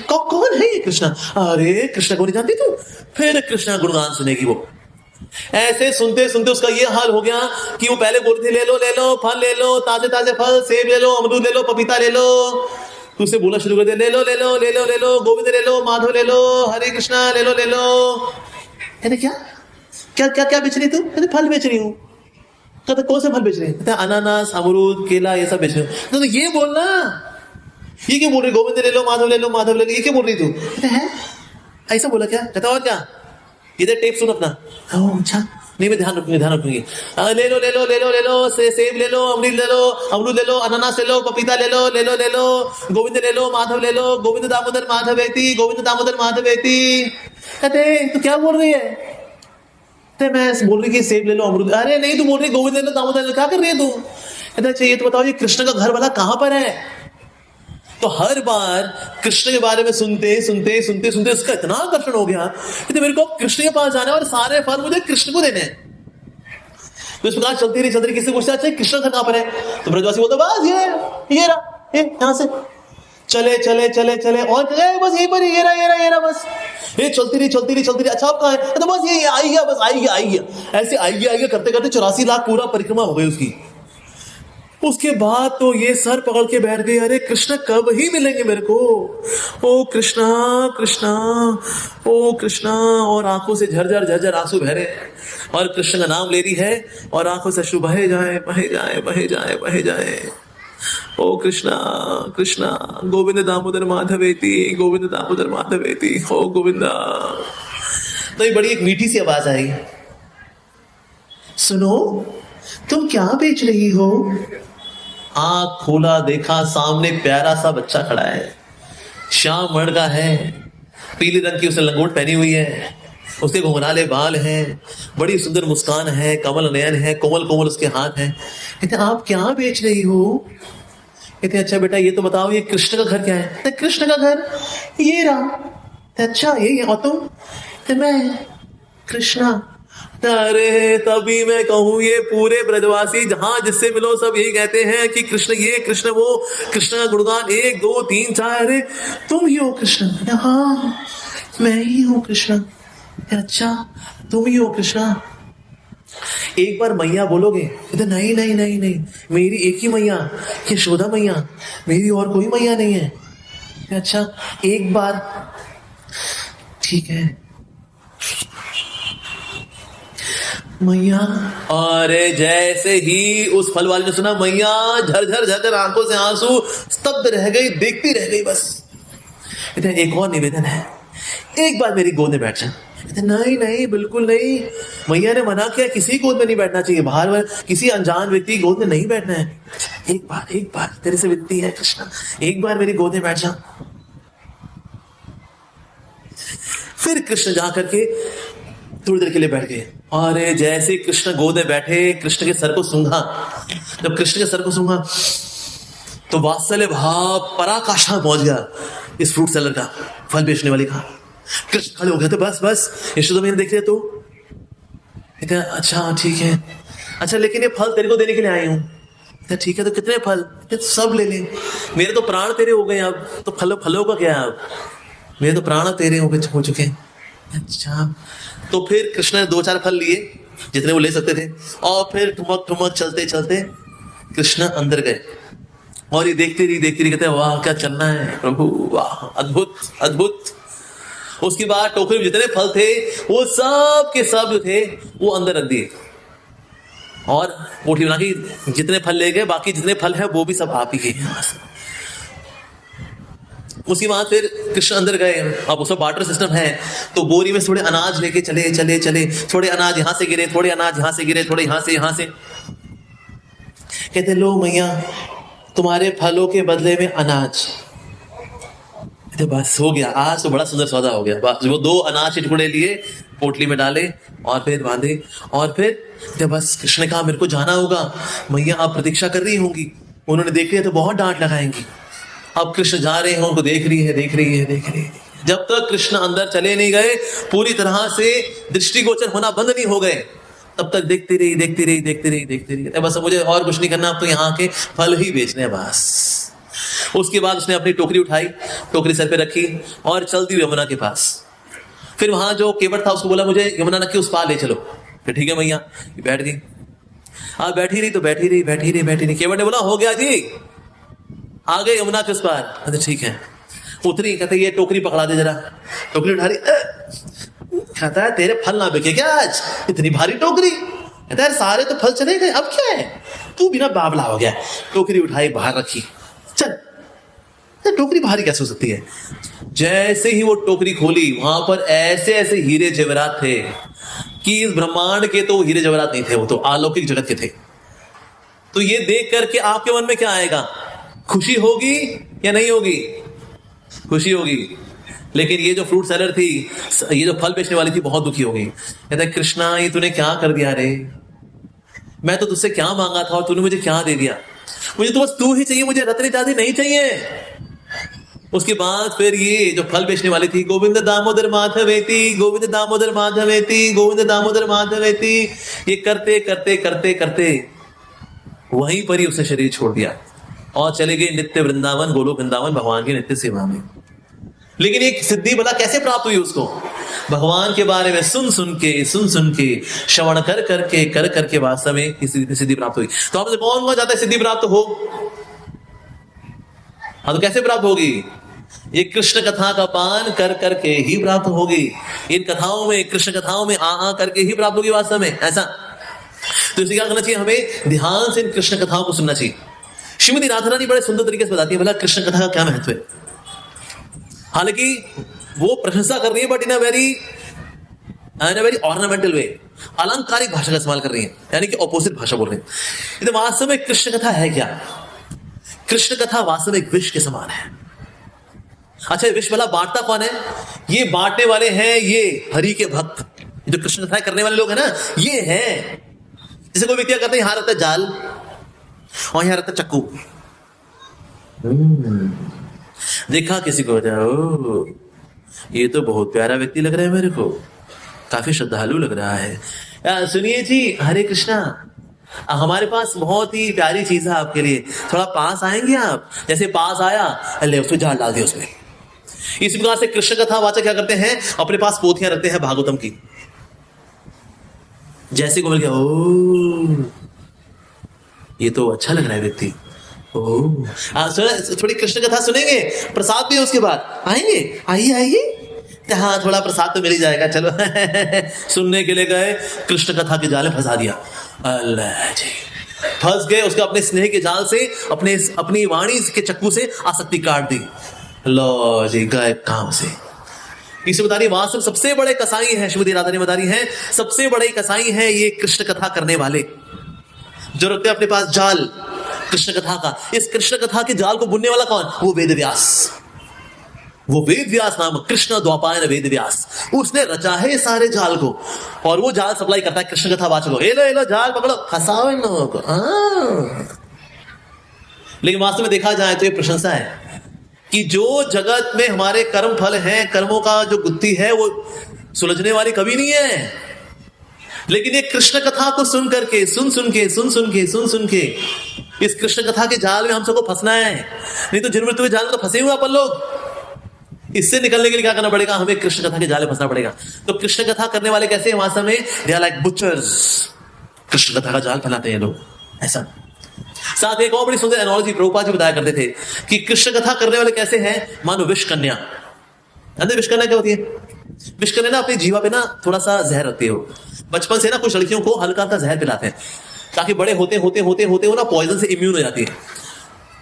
[SPEAKER 1] कौन है ये कृष्णा? अरे कृष्ण को नहीं जानती तू? फिर कृष्णा गुणगान सुनेगी वो। ऐसे सुनते सुनते उसका ये हाल हो गया कि वो पहले बोलती थी ले लो फल ले लो, ताजे ताजे फल, सेब ले लो, अमरूद ले लो, पपीता ले लो। तो उसे बोला शुरू कर दिया ले लो, गोविंद ले लो, माधव ले लो, हरे कृष्णा ले लो। कहते क्या बेच रही तू? कहते फल बेच रही हूँ। कहते कौन से फल बेच रहे हैं? कहते अनानास, अमरूद, केला ये सब बेच रहे हो। तो ये बोलना, ये क्यों बोल रही? गोविंद ले लो, माधव ले लो, ये क्यों बोल रही तू? कहते हैं ऐसा बोला क्या? कहता और क्या? इधर टेप सुन अपना। अच्छा नहीं मैं ध्यान रखूंगी। ले लो, सेब ले लो, अमरूद ले लो, अनानास ले लो, पपीता ले लो, गोविंद ले लो, माधव ले लो, गोविंद दामोदर माधव एति। कहते तू क्या बोल रही है? मैं बोल रही कि सेब ले लो, अमरूद। अरे नहीं तू बोल रही गोविंद ले लो, दामोदर ले लो, क्या कर रही है तू? कहते अच्छा ये तो बताओ ये कृष्ण का घर वाला कहां पर है? तो हर बार कृष्ण के बारे में सुनते उसका इतना आकर्षण हो गया कि मेरे को कृष्ण के पास जाना है और सारे फल मुझे कृष्ण को देने हैं। तो इस प्रकार चलती रही किसी पूछता अच्छा कृष्ण घर कहां पर है? तो ब्रजवासी बोलता बस ये रहा, यहां से चले और बस यहीं पर ये रहा बस। ये चलती रही। अच्छा आप कहां है? तो बस ये आई गया। ऐसे आई गया करते 84 लाख पूरा परिक्रमा हो गई उसकी। उसके बाद तो ये सर पकड़ के बैठ गई, अरे कृष्ण कब ही मिलेंगे मेरे को? ओ कृष्णा, ओ कृष्णा। और आंखों से झरझर आंसू बह रहे हैं, और कृष्ण का नाम ले रही है और आंखों से अश्रु बहे जाए। ओ कृष्णा, गोविंद दामोदर माधवेति, ओ गोविंदा। तो ये बड़ी एक मीठी सी आवाज आई, सुनो तुम क्या बेच रही हो? आंख खोला, देखा सामने प्यारा सा बच्चा खड़ा है, श्याम वर्ण का है, पीले रंग की उसने लंगोट पहनी हुई है, उसके घुंघराले बाल हैं, बड़ी सुंदर मुस्कान है, कमल नयन है, कोमल उसके हाथ हैं। कहते आप क्या बेच रही हो? कहते अच्छा बेटा ये तो बताओ ये कृष्ण का घर क्या है? तो कृष्ण का घर ये रहा। अच्छा यही है, और तुम? तो मैं कृष्णा। अरे तभी मैं कहूँ ये पूरे ब्रजवासी जहां जिससे मिलो सब यही कहते हैं कि कृष्ण ये कृष्ण वो, कृष्ण का गुणगान 1 2 3 4। अरे तुम ही हो कृष्ण? हाँ मैं ही हूँ कृष्ण। अच्छा तुम ही हो कृष्ण? एक बार मैया बोलोगे, कहते नहीं नहीं नहीं नहीं, मेरी एक ही मैया, यशोदा मैया, मेरी और कोई मैया नहीं है। अच्छा एक बार, ठीक है मैया। अरे जैसे ही उस फल वाले ने सुना मैया, झरझर झरझर आंखों से आंसू, स्तब्ध रह गई, देखती रह गई बस। कहते एक और निवेदन है, एक बार मेरी गोद में बैठ जा। कहते नहीं नहीं बिल्कुल नहीं, मैया ने मना किया, किसी गोद में नहीं बैठना चाहिए, बाहर किसी अनजान व्यक्ति की गोद में नहीं बैठना है। एक बार तेरे से विनती है कृष्णा, एक बार मेरी गोद में बैठ जा। फिर कृष्ण जा करके थोड़ी देर के लिए बैठ गए। और जैसे कृष्ण गोद में बैठे, कृष्ण के सर को सूंघा। जब कृष्ण के सर को सूंघा तो वात्सल्य भाव पराकाष्ठा पहुंच गया इस फ्रूट सेलर का, फल बेचने वाले का। कृष्ण खड़े हो गए, तो बस यशोदा मैया देख रहे तो कहते अच्छा ठीक है, अच्छा लेकिन ये फल तेरे को देने के लिए आई हूं। ठीक है तो कितने फल? सब ले ले, मेरे तो प्राण तेरे हो गए, अब तो फलों का क्या है, अब मेरे तो प्राण तेरे हो चुके हैं। अच्छा तो फिर कृष्ण ने 2-4 फल लिए जितने वो ले सकते थे, और फिर ठुमक ठुमक चलते चलते कृष्ण अंदर गए। और ये देखते रही कहते वाह क्या चलना है प्रभु, वाह अद्भुत अद्भुत। उसके बाद टोकरी में जितने फल थे वो सब के सब जो थे वो अंदर रख दिए, और मुट्ठी बना के जितने फल ले गए, बाकी जितने फल है वो भी सब आप ही के। उसके बाद फिर कृष्ण अंदर गए। अब उसमें बार्टर सिस्टम है, तो बोरी में थोड़े अनाज लेके चले, थोड़े अनाज यहां से गिरे, थोड़े अनाज यहां से गिरे, थोड़े यहां से। कहते लो मैया तुम्हारे फलों के बदले में अनाज। तो बस हो गया, आज तो बड़ा सुंदर सौदा हो गया। बस वो 2 अनाज के टुकड़े लिए, पोटली में डाले और फिर बांधे, और फिर बस कृष्ण ने कहा मेरे को जाना होगा, मैया आप प्रतीक्षा कर रही होंगी, उन्होंने देख लिया तो बहुत डांट लगाएंगी। अब कृष्ण जा रहे हैं, उनको देख रही है। जब तक कृष्ण अंदर चले नहीं गए, पूरी तरह से दृष्टिगोचर होना बंद नहीं हो गए, तब तक देखती रही। बस मुझे और कुछ नहीं करना, अब तो यहाँ के फल ही बेचने हैं बस। उसके बाद उसने अपनी टोकरी उठाई, टोकरी सर पे रखी और चलती हुई यमुना के पास। फिर वहां जो केवट था उसको बोला मुझे यमुना नदी के उस पार ले चलो। फिर ठीक है मैया, बैठ गई। हाँ बैठी रही। केवट ने बोला हो गया जी, आ गए यमुना के उस पार। कहते ठीक है। उतरी, कहते ये टोकरी पकड़ा दे जरा। टोकरी उठा रही, कहता है तेरे फल ना बिके क्या आज, इतनी भारी टोकरी। कहता है सारे तो फल चले गए, अब क्या है, तू बिना बावला हो गया। टोकरी उठाई, बाहर रखी, चल। टोकरी भारी कैसे हो सकती है? जैसे ही वो टोकरी खोली, वहां पर ऐसे हीरे जवाहरात थे कि इस ब्रह्मांड के तो हीरे जवाहरात नहीं थे, वो तो अलौकिक जगत के थे। तो ये देख करके आपके मन में क्या आएगा? खुशी होगी या नहीं होगी? खुशी होगी। लेकिन ये जो फ्रूट सेलर थी, ये जो फल बेचने वाली थी, बहुत दुखी हो गई। कहता है कृष्णा ये तूने क्या कर दिया रे, मैं तो तुझसे क्या मांगा था और तूने मुझे क्या दे दिया, मुझे तो बस तू ही चाहिए, मुझे रत्न चांदी नहीं चाहिए। उसके बाद फिर ये जो फल बेचने वाली थी, गोविंद दामोदर माधवेती, गोविंद दामोदर माधवेती, गोविंद दामोदर माधवेती, ये करते करते करते करते वहीं पर ही उसने शरीर छोड़ दिया और चले गए नित्य वृंदावन, गोलोक वृंदावन, भगवान की नित्य सेवा में। लेकिन एक सिद्धि भला कैसे प्राप्त हुई उसको? भगवान के बारे में सुन सुन के श्रवण कर करके वास्तव में सिद्धि प्राप्त हुई। तो आपसे कौन चाहता है सिद्धि प्राप्त हो? हाँ तो कैसे प्राप्त होगी? ये कृष्ण कथा का पान कर करके ही प्राप्त होगी। इन कथाओं में, कृष्ण कथाओं में आ करके ही प्राप्त होगी वास्तव में। ऐसा तो इसे क्या करना चाहिए? हमें ध्यान से इन कृष्ण कथाओं को सुनना चाहिए। श्रीमती राधा रानी बड़े सुंदर तरीके से बताती है भला कृष्ण कथा का क्या महत्व है। हालांकि वो प्रशंसा कर रही है but in a very ornamental way, अलंकारिक भाषा का इस्तेमाल कर रही है, यानी कि ऑपोजिट भाषा बोल रही है। तो वास्तव में कृष्ण कथा है क्या? कृष्ण कथा वास्तव में एक विष के समान है। अच्छा विष भला बांटता कौन है? ये बांटने वाले हैं ये हरि के भक्त, जो कृष्ण कथा करने वाले लोग हैं ना, ये हैं। जैसे कोई व्यक्ति कहते हैं यहां रहता है जाल और यहां रहता चक्कू, देखा किसी को, ओ ये तो बहुत प्यारा व्यक्ति लग रहा है मेरे को, काफी श्रद्धालु लग रहा है। सुनिए जी, हरे कृष्णा, हमारे पास बहुत ही प्यारी चीज है आपके लिए, थोड़ा पास आएंगे आप? जैसे पास आया, ले उसमें जाल डाल दिया उसमें। इस प्रकार से कृष्ण कथा वाचक क्या करते हैं? अपने पास पोथियां रखते हैं भागवतम की, जैसे को मिल गया, ओ ये तो अच्छा लग रहा है व्यक्ति, ओ थोड़ी कृष्ण कथा सुनेंगे, प्रसाद भी है उसके बाद, आएंगे, आइए आइए, हाँ थोड़ा प्रसाद तो मिल ही जाएगा, चलो सुनने के लिए गए, कृष्ण कथा के जाल में फंसा दिया, अल्लाह जी, फंस गए उसके अपने स्नेह के जाल से, अपनी वाणी के चक्कू से आसक्ति काट दी, लो जी गए काम से। इसे बता रही वहां से सबसे बड़े कसाई हैं, श्रीमती राधा ने बता रही हैं, सबसे बड़े कसाई हैं ये कृष्ण कथा करने वाले, जो रखते हैं अपने पास जाल कृष्ण कथा का। इस कृष्ण कथा के जाल को बुनने वाला कौन? वो वेद व्यास, वो वेद व्यास नाम कृष्ण द्वापायन वेद व्यास, उसने रचा है सारे जाल को, और वो जाल सप्लाई करता है कृष्ण कथा वाचकों को, ए लो जाल पकड़ो, फंसाओ इन लोगों को। लेकिन वास्तव में देखा जाए तो ये प्रशंसा है कि जो जगत में हमारे कर्म फल हैं, कर्मों का जो गुत्थी है वो सुलझने वाली कभी नहीं है, लेकिन ये कृष्ण कथा को सुन करके सुन सुन के इस कृष्ण कथा के जाल में हम सबको फंसना है। नहीं तो जन्म मृत्यु के जाल में तो फंसे हुए अपन लोग। इससे निकलने के लिए क्या करना पड़ेगा? हमें कृष्ण कथा के जाल में फंसना पड़ेगा। तो कृष्ण कथा करने वाले कैसे हैं वास्तव में? They are like butchers, Krishna कथा का जाल फैलाते हैं लोग, ऐसा। साथ एक और बड़ी सुंदर एनालॉजी प्रभुपाद जी बताया करते थे कि कृष्ण कथा करने वाले कैसे हैं, मानो विष कन्या। विष कन्या क्या होती है? विष कन्या ना अपनी जीवा पे ना थोड़ा सा जहर रखती है। बचपन से ना कुछ लड़कियों को हल्का हल्का जहर पिलाते हैं ताकि बड़े होते वो ना पॉइजन से इम्यून हो जाती है।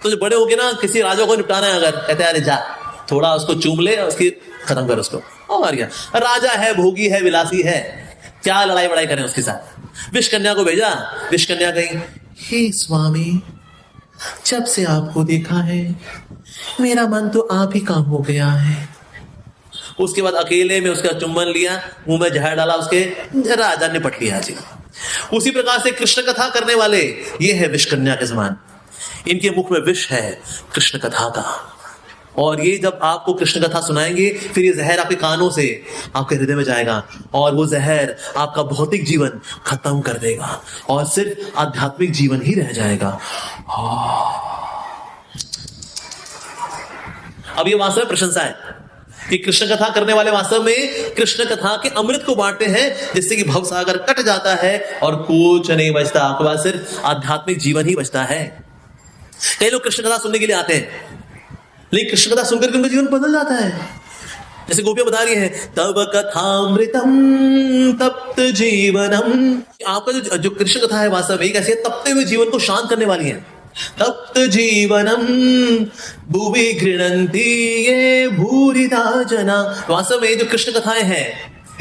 [SPEAKER 1] तो जो बड़े हो गए ना, किसी राजा को निपटाना है, अगर कहते हैं अरे जा थोड़ा उसको चूम ले, उसकी खत्म कर उसको, और क्या, राजा है, भोगी है, विलासी है, क्या लड़ाई बड़ाई करें उसके साथ। विष कन्या को भेजा, विष कन्या गई, हे स्वामी जब से आपको देखा है मेरा मन तो आप ही काम हो गया है। उसके बाद अकेले में उसका चुम्बन लिया, मुंह में जहर डाला, उसके राजा ने पट लिया जी। उसी प्रकार से कृष्ण कथा करने वाले ये है विष कन्या के समान, इनके मुख में विष है कृष्ण कथा का, और ये जब आपको कृष्ण कथा सुनाएंगे फिर ये जहर आपके कानों से आपके हृदय में जाएगा, और वो जहर आपका भौतिक जीवन खत्म कर देगा और सिर्फ आध्यात्मिक जीवन ही रह जाएगा। अब ये वास्तव में प्रशंसा है कि कृष्ण कथा करने वाले वास्तव में कृष्ण कथा के अमृत को बांटते हैं, जिससे कि भवसागर कट जाता है और कुछ नहीं बचता, आपके पास सिर्फ आध्यात्मिक जीवन ही बचता है। कई लोग कृष्ण कथा सुनने के लिए आते हैं, लेकिन कृष्ण कथा सुनकर उनका जीवन बदल जाता है। जैसे गोपियां बता रही हैं, तब कथामृतम तप्त जीवनम। आपका जो कृष्ण कथा है वास्तव में कैसी है? तपते हुए जीवन को शांत करने वाली है। तप्त जीवनम भुवि गृह्णन्ति ये भूरिदा जना। वास्तव में जो कृष्ण कथाएं हैं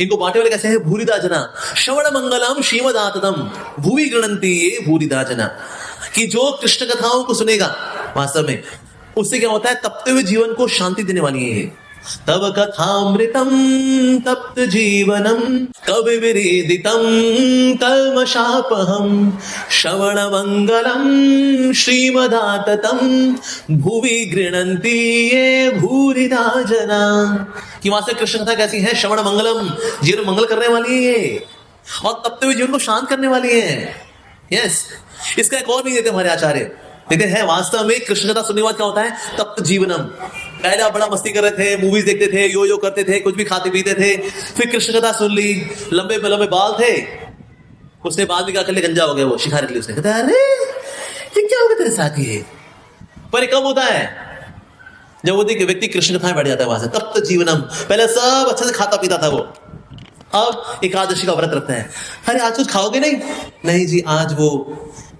[SPEAKER 1] इनको बांटने वाले कैसे हैं? भूरिदा जना। श्रवण मंगलम श्रीमदाततम भुवि गृह्णन्ति ये भूरिदा जना। कि जो कृष्ण कथाओं को सुनेगा वास्तव में उससे क्या होता है? तपते हुए जीवन को शांति देने वाली है। तब कथामृतम तप्त जीवनम कवि विरीदितम कल्मषापहम श्रवण मंगलम श्रीमदाततम भुवि गृह्णन्ति ये भूरिदा जना। कि वहां से कृष्ण कथा कैसी है? श्रवण मंगलम, जीवन मंगल करने वाली है और तपते हुए जीवन को शांत करने वाली है। यस, इसका एक और भी देते हमारे आचार्य, लेकिन है वास्तव में कृष्ण कथा सुनने के बाद क्या होता है? तप्त जीवनम। पहले आप बड़ा मस्ती कर रहे थे, मूवीज देखते थे, यो करते थे, कुछ भी खाते पीते थे, फिर कृष्ण कथा सुन ली, लंबे लंबे बाल थे, उसने बाद में क्या कर लिया? गंजा हो गया, वो शिखा रख ली उसने। कहता है अरे ये क्या हो गया तेरे साथ? ये पर कब होता है? जब वो व्यक्ति कृष्ण कथा में बैठ जाता है वहां से। तप्त जीवनम, पहले सब अच्छे से खाता पीता था वो, अब एकादशी का व्रत रखता है। अरे आज कुछ खाओगे? नहीं जी, आज वो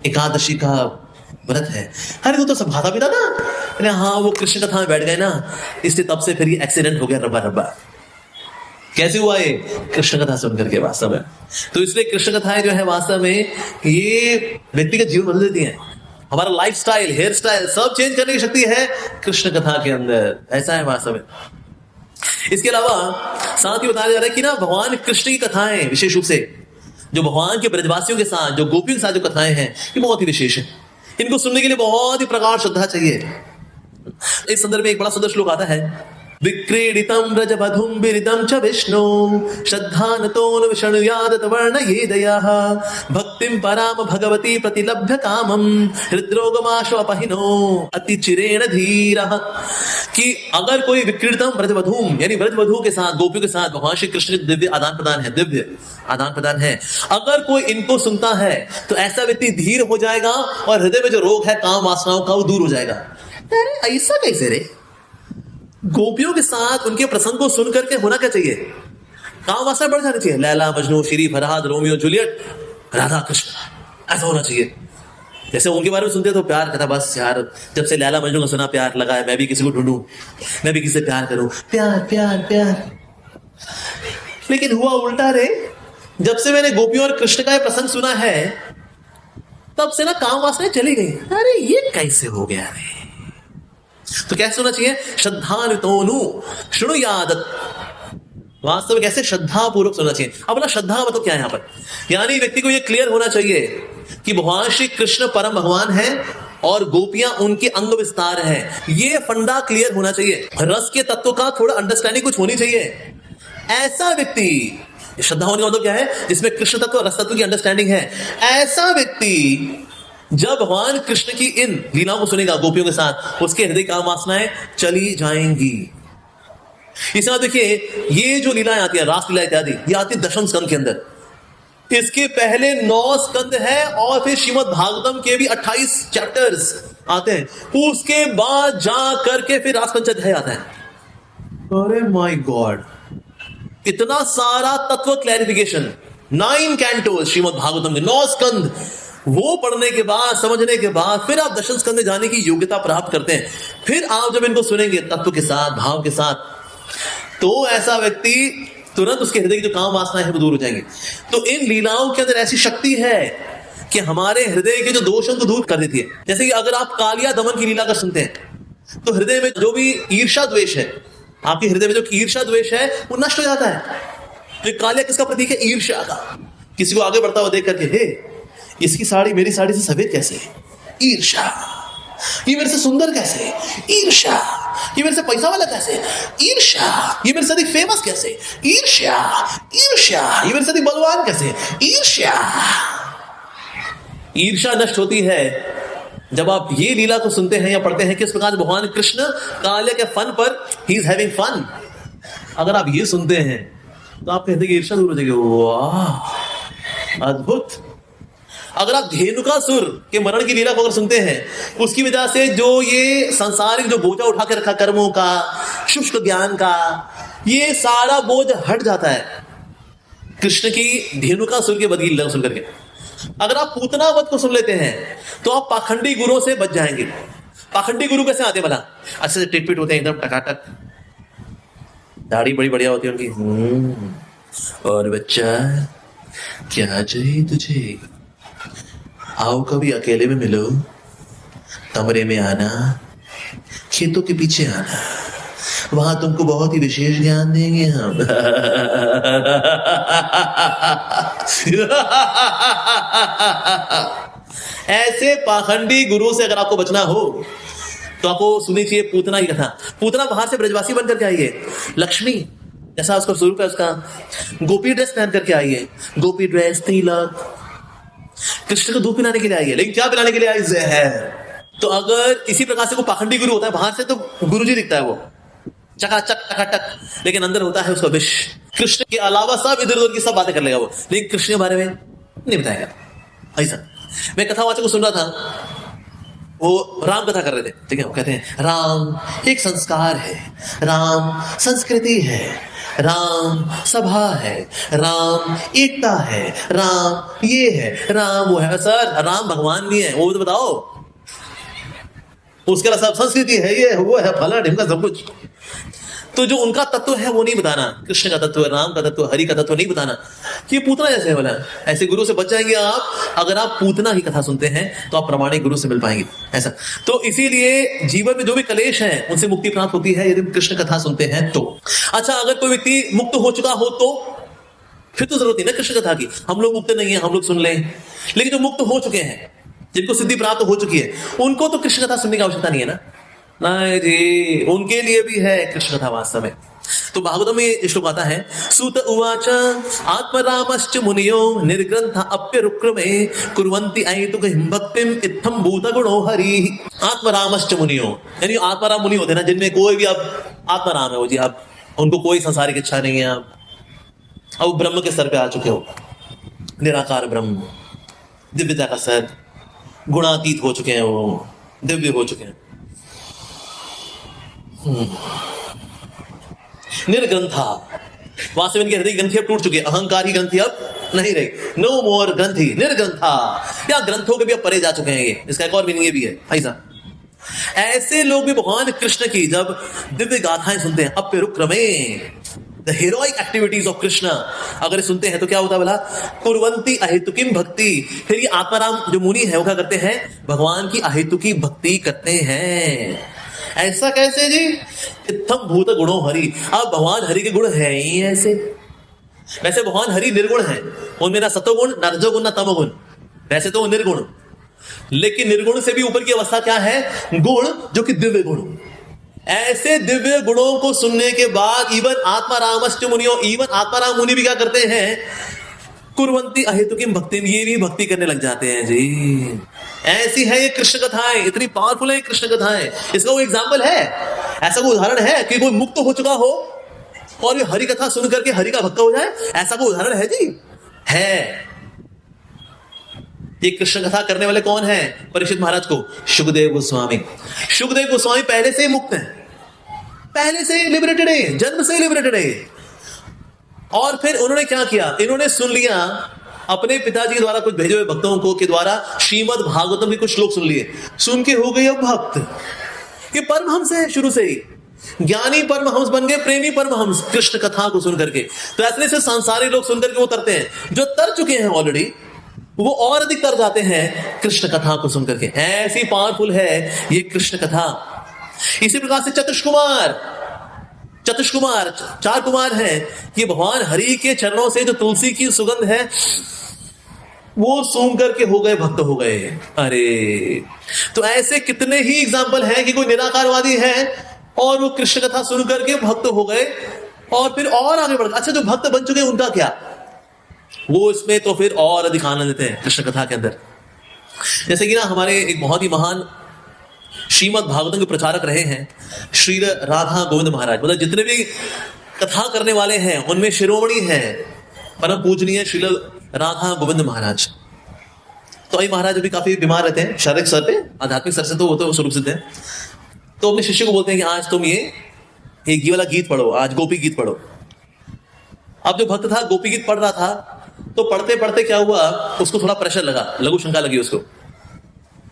[SPEAKER 1] एकादशी का व्रत है। अरे तो सब खाता पीता था। अरे हाँ, वो कृष्ण कथा में बैठ गए ना, इसलिए तब से फिर ये एक्सीडेंट हो गया रब्बा। कैसे हुआ ये? कृष्ण कथा सुन करके वास्तव में। तो इसलिए कृष्ण कथाएं जो है वास्तव में ये व्यक्ति का जीवन बदल देती हैं। हमारा लाइफ स्टाइल, हेयर स्टाइल सब चेंज करने की शक्ति है कृष्ण कथा के अंदर, ऐसा है वास्तव में। इसके अलावा साथ ही बताया जा रहा है कि ना भगवान कृष्ण की कथाएं विशेष रूप से जो भगवान के ब्रजवासियों के साथ, जो गोपियों के साथ जो कथाएं हैं, ये बहुत ही विशेष है। इनको सुनने के लिए बहुत ही प्रगाढ़ श्रद्धा चाहिए। इस संदर्भ में एक बड़ा सुंदर श्लोक आता है विक्रीडितं व्रजवधूं विरिदं च विष्णु श्रद्धानतोन विष्णुयादत वर्णयेदयः भक्तिं पराम भगवती प्रतिलभ्य कामं हृद्रोगमाशु अपहिनो अतिचिरेण धीरः। कि अगर कोई विक्रीडितं व्रजवधूं यानी व्रजवधू के साथ, गोपियों के साथ भगवान श्री कृष्ण के दिव्य आदान प्रदान है, दिव्य आदान प्रदान है, अगर कोई इनको सुनता है तो ऐसा व्यक्ति धीर हो जाएगा और हृदय में जो रोग है काम वासनाओं का वो दूर हो जाएगा। अरे ऐसा कैसे रे? गोपियों के साथ उनके प्रसंग को सुन करके होना क्या चाहिए? काम वासना बढ़ जानी चाहिए। लैला मजनू, श्री फरहाद, रोमियो जूलियट, राधा कृष्ण, ऐसा होना चाहिए। जैसे उनके बारे में सुनते तो प्यार कहता बस यार, जब से लैला मजनू का सुना प्यार लगा है, मैं भी किसी को ढूंढूं, मैं भी किसी से प्यार करूं, प्यार प्यार प्यार। लेकिन हुआ उल्टा रे, जब से मैंने गोपियों और कृष्ण का प्रसंग सुना है तब से ना काम वासना चली गई। अरे ये कैसे हो गया रे? तो कैसे होना चाहिए? श्रद्धानुतोनु शृणुयादत, वास्तव में कैसे श्रद्धा पूर्वक सुनना चाहिए। अब ना श्रद्धा मतलब क्या है यहाँ पर? यानी व्यक्ति को यह क्लियर होना चाहिए कि भगवान श्री कृष्ण परम भगवान है और गोपियां उनके अंग विस्तार है। ये फंडा क्लियर होना चाहिए। रस के तत्व का थोड़ा अंडरस्टैंडिंग कुछ होनी चाहिए। ऐसा व्यक्ति, श्रद्धा होने का मतलब क्या है? जिसमें कृष्ण तत्व और रस तत्व की अंडरस्टैंडिंग है। ऐसा व्यक्ति जब भगवान कृष्ण की इन लीलाओं को सुनेगा गोपियों के साथ, उसके हृदय काम वासनाएं चली जाएंगी। इस बात देखिए, ये जो लीलाएं आती है, रास लीला इत्यादि, ये आती है दशम स्कंद के अंदर। इसके पहले 9 स्कंद है और फिर श्रीमद् भागवतम के भी 28 चैप्टर्स आते हैं। उसके बाद जा करके फिर रासपंच अध्याय आता है। अरे माय गॉड, इतना सारा तत्व क्लैरिफिकेशन, 9 कैंटोस श्रीमद् भागवतम के, 9 स्कंद, वो पढ़ने के बाद, समझने के बाद फिर आप दशम स्कंद जाने की योग्यता प्राप्त करते हैं। फिर आप जब इनको सुनेंगे तत्व के साथ, भाव के साथ, तो ऐसा व्यक्ति तुरंत उसके हृदय की जो काम वासना है वो दूर हो जाएंगे। तो इन लीलाओं के अंदर ऐसी शक्ति है कि हमारे हृदय के जो दोषों को दूर कर देती है। जैसे कि अगर आप कालिया दमन की लीला कर सुनते हैं तो हृदय में जो भी ईर्षा द्वेष है, आपके हृदय में जो ईर्षा द्वेष है वो नष्ट हो जाता है। तो कालिया किसका प्रतीक है? ईर्ष्या का। किसी को आगे बढ़ता हुआ देख करके, हे इसकी साड़ी मेरी साड़ी से सफेद कैसे? ईर्ष्या। ये मेरे से सुंदर कैसे? ईर्ष्या। ये मेरे से पैसा वाला कैसे? ईर्ष्या। ये मेरे से अधिक फेमस कैसे? ईर्ष्या। ईर्ष्या। ये मेरे से अधिक बलवान कैसे? ईर्ष्या। ईर्ष्या नष्ट होती है जब आप ये लीला को सुनते हैं या पढ़ते हैं। किस प्रकार भगवान कृष्ण कालिया के फन पर, ही इज हैविंग फन, अगर आप ये सुनते हैं तो आपके हृदय की ईर्ष्या दूर हो जाएगी। वाह, अद्भुत। अगर आप धेनुकासुर के मरण की लीला को अगर सुनते हैं, उसकी वजह से जो ये संसारिक जो बोझा उठा के रखा कर्मों का, शुष्क ज्ञान का, ये सारा बोझ हट जाता है कृष्ण की धेनुकासुर के वध की लीला सुन करके। अगर आप पूतना वध को सुन लेते हैं तो आप पाखंडी गुरुओं से बच जाएंगे। पाखंडी गुरु कैसे आते भला? अच्छे से टिटपिट होते हैं, एकदम टकाटक, दाढ़ी बड़ी बढ़िया होती है उनकी। और बच्चा क्या चाहिए तुझे? आओ कभी अकेले में मिलो, कमरे में आना, खेतों के पीछे आना, वहां तुमको बहुत ही विशेष ज्ञान देंगे हम। ऐसे पाखंडी गुरु से अगर आपको बचना हो तो आपको सुननी चाहिए पूतना की कथा। पूतना बाहर से ब्रजवासी बनकर के आई है, लक्ष्मी जैसा उसका स्वरूप है उसका, गोपी ड्रेस पहन करके आई है, गोपी ड्रेस, तिलक, कृष्ण को दूध पिलाने के लिए आई है। लेकिन क्या पिलाने के लिए आई? जहर। तो अगर इसी प्रकार से वो पाखंडी गुरु होता है, बाहर से तो गुरुजी दिखता है वो चकाचक टकाटक, लेकिन अंदर होता है उसका विष। कृष्ण के अलावा सब इधर उधर की सब बातें कर लेगा वो, लेकिन कृष्ण के बारे में नहीं बताएगा। ऐसा मैं कथावाचक को सुन रहा था, वो राम कथा कर रहे थे, ठीक है। वो कहते हैं राम एक संस्कार है, राम संस्कृति है, राम सभा है, राम एकता है, राम ये है, राम वो है। सर राम भगवान भी है, वो तो बताओ। उसके अलावा सब संस्कृति है, ये वो है, फला ढिमका सब कुछ। तो जो उनका तत्व है वो नहीं बताना, कृष्ण का तत्व, राम का तत्व, हरि का तत्व नहीं बताना। ये पूतना जैसे है बोला, ऐसे गुरु से बच जाएंगे आप। अगर आप पूतना की कथा सुनते हैं तो आप प्रमाणिक गुरु से मिल पाएंगे। ऐसा तो इसीलिए जीवन में जो भी कलेश है उनसे मुक्ति प्राप्त होती है यदि कृष्ण कथा सुनते हैं तो। अच्छा, अगर कोई व्यक्ति मुक्त हो चुका हो तो फिर तो जरूरत नहीं ना कृष्ण कथा की। हम लोग मुक्त नहीं है, हम लोग सुन लें। लेकिन जो मुक्त हो चुके हैं, जिनको सिद्धि प्राप्त हो चुकी है, उनको तो कृष्ण कथा सुनने की आवश्यकता नहीं है ना। नहीं जी, उनके लिए भी है कृष्ण कथा वास्तव में। तो भागवतम में ये श्लोक आता है, सूत उवाच आत्मरामश्च मुनियो निर्ग्रंथ अप्यरुक्रमे कुर्वन्ति ऐतुकहिं भक्तिम इत्थं भूत गुणो हरि। आत्मरामश्च मुनियो, यानी आत्माराम मुनि होते हैं ना, जिनमें कोई भी अब आत्माराम है वो जी, अब उनको कोई संसारिक इच्छा नहीं है, अब ब्रह्म के स्तर पे आ चुके हो, निराकार ब्रह्म, दिव्यता का सत, गुणातीत हो चुके हैं, वो दिव्य हो चुके हैं। निर्ग्रंथा, वास्तव में इनकी हृदय ग्रंथि अब टूट चुकी है, अहंकार की ग्रंथि अब नहीं रही, नो मोर ग्रंथि, निर्ग्रंथा, या ग्रंथों के भी अब परे जा चुके हैं ये। इसका एक और मीनिंग ये भी है भाई साहब, ऐसे लोग भी भगवान कृष्ण की जब दिव्य गाथाएं सुनते हैं, अप्यरुक्रमे, the heroic activities of Krishna अगर सुनते हैं तो क्या होता है बोला, कुर्वन्ति अहेतुकीम भक्ति, फिर ये आत्माराम जो मुनि है वो क्या करते हैं, भगवान की अहेतुकी भक्ति करते हैं। ऐसा कैसे जी, इत्थम भूत गुणो हरि, अब भगवान हरि के गुण है ही ऐसे। वैसे भगवान हरि निर्गुण है, उनमें ना सतोगुण ना रजोगुण ना तमोगुण, वैसे तो वो निर्गुण, लेकिन निर्गुण से भी ऊपर की अवस्था क्या है, गुण, जो कि दिव्य गुण। ऐसे दिव्य गुणों को सुनने के बाद इवन आत्मारामश्च मुनियो, इवन आत्माराम मुनि भी क्या करते हैं, कुर्वन्ति अहेतुकीम भक्ति, ये भी भक्ति करने लग जाते हैं जी। ऐसी है ये कृष्ण कथाएं, इतनी पावरफुल है कृष्ण कथाएं। इसका कोई एग्जाम्पल है, ऐसा कोई उदाहरण है कि कोई मुक्त हो चुका हो और ये हरि कथा सुन करके हरि का भक्त हो जाए, ऐसा कोई उदाहरण है जी? है। ये कृष्ण कथा करने वाले कौन है परीक्षित महाराज को, सुखदेव गोस्वामी। सुखदेव गोस्वामी पहले से ही मुक्त है, पहले से ही लिबरेटेड है, जन्म से ही लिबरेटेड है। और फिर उन्होंने क्या किया, इन्होंने सुन लिया अपने पिताजी के द्वारा कुछ भेजे हुए भक्तों को के द्वारा श्रीमद् भागवतम के कुछ श्लोक सुन लिए, सुन के हो गए अब भक्त। ये परमहंस है शुरू से ही, ज्ञानी परमहंस बन गए, प्रेमी परमहंस कृष्ण कथा को सुन करके। तो ऐसे से संसारी लोग सुन करके वो तरते हैं, जो तर चुके हैं ऑलरेडी वो और अधिक तर जाते हैं कृष्ण कथा को सुन करके। ऐसी पावरफुल है ये कृष्ण कथा। इसी प्रकार से चतुष्कुमार, चार कुमार हैं, ये भगवान हरि के चरणों से जो तुलसी की सुगंध है वो सूंघ करके हो गए, भक्त हो गए। अरे तो ऐसे कितने ही एग्जाम्पल हैं कि कोई निराकारवादी है और वो कृष्ण कथा सुन करके भक्त हो गए और फिर और आगे बढ़। अच्छा, जो भक्त बन चुके हैं उनका क्या, वो इसमें तो फिर और अधिक आनंद लेते हैं कृष्ण कथा के अंदर। जैसे कि ना हमारे एक बहुत ही महान श्रीमद् भागवतम के प्रचारक रहे हैं श्री राधा गोविंद महाराज, मतलब जितने भी कथा करने वाले हैं उनमें शिरोमणि है परम पूजनीय श्री राधा गोविंद महाराज। तो ये महाराज अभी काफी बीमार रहते हैं, शारीरिक स्तर पे, आध्यात्मिक स्तर से तो वो तो स्वरूप सिद्ध है। तो अपने शिष्य को बोलते हैं कि आज तुम ये वाला गीत पढ़ो, आज गोपी गीत पढ़ो। अब जो भक्त था गोपी गीत पढ़ रहा था, तो पढ़ते पढ़ते क्या हुआ, उसको थोड़ा प्रेशर लगा, लघु शंका लगी उसको।